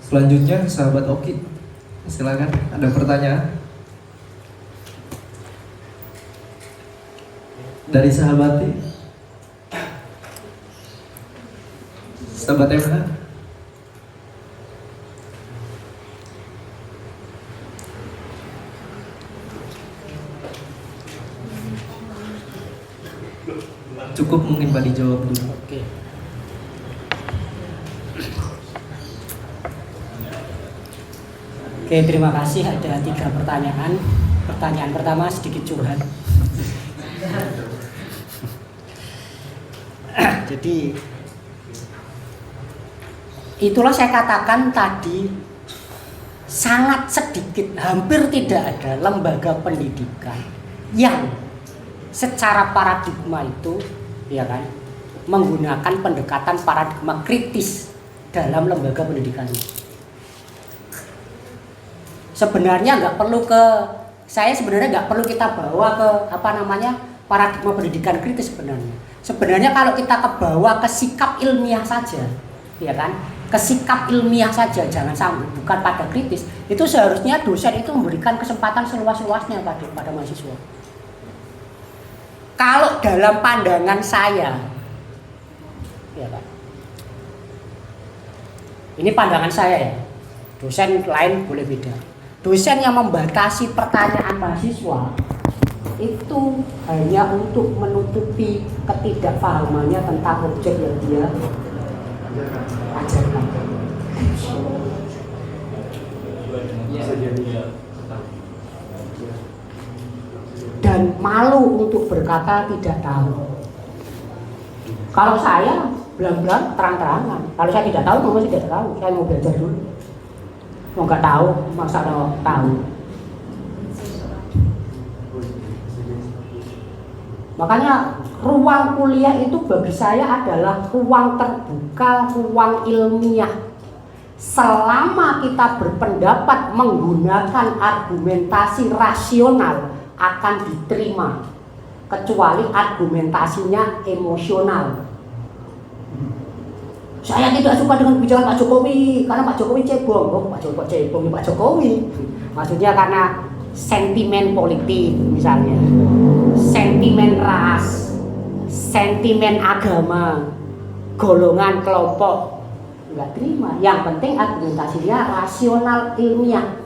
Selanjutnya sahabat Oki, silakan ada pertanyaan dari sahabati, sahabat MH. Cukup mungkin Pak dijawab dulu. Oke. Oke, terima kasih. Ada 3 pertanyaan. Pertanyaan pertama sedikit curhat. Jadi itulah saya katakan tadi, sangat sedikit, hampir tidak ada lembaga pendidikan yang secara paradigma itu, ya kan, menggunakan pendekatan paradigma kritis dalam lembaga pendidikan. Sebenarnya nggak perlu kita bawa ke paradigma pendidikan kritis sebenarnya. Sebenarnya kalau kita ke bawah ke sikap ilmiah saja, ya kan? Ke sikap ilmiah saja, jangan sampai bukan pada kritis. Itu seharusnya dosen itu memberikan kesempatan seluas-luasnya pada mahasiswa. Kalau dalam pandangan saya, ya kan? Ini pandangan saya ya. Dosen lain boleh beda. Dosen yang membatasi pertanyaan mahasiswa itu hanya untuk menutupi ketidakpahamannya tentang objek yang dia ajarkan. Dan malu untuk berkata tidak tahu. Kalau saya belang-belang terang-terangan. Kalau saya tidak tahu, memang tidak tahu. Saya mau belajar dulu. Mau nggak tahu, masa tahu. Makanya ruang kuliah itu bagi saya adalah ruang terbuka, ruang ilmiah. Selama kita berpendapat menggunakan argumentasi rasional akan diterima, kecuali argumentasinya emosional. Saya tidak suka dengan kebijakan Pak Jokowi karena Pak Jokowi cebong. Oh, Pak Jokowi. Maksudnya karena sentimen politik misalnya, sentimen ras, sentimen agama, golongan kelompok, nggak terima. Yang penting argumentasinya rasional ilmiah.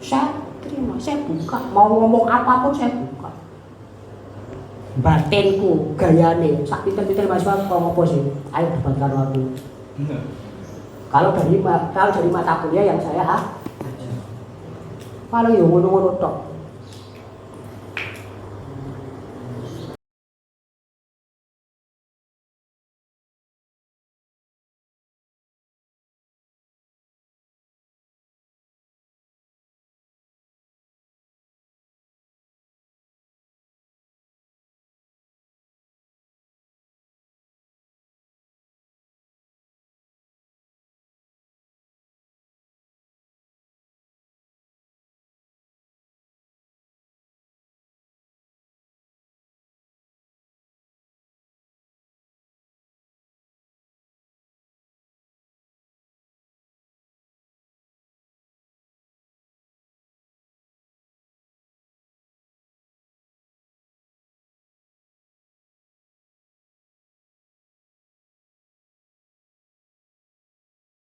Saya terima, saya buka. Mau ngomong apapun saya buka. Batinku, gayane, sak pinter-pinter mahasiswa kok ngopo sih? Ayo debatkan aku. Kalau dari mata kuliah yang saya kalau yang ngono-ngono tok.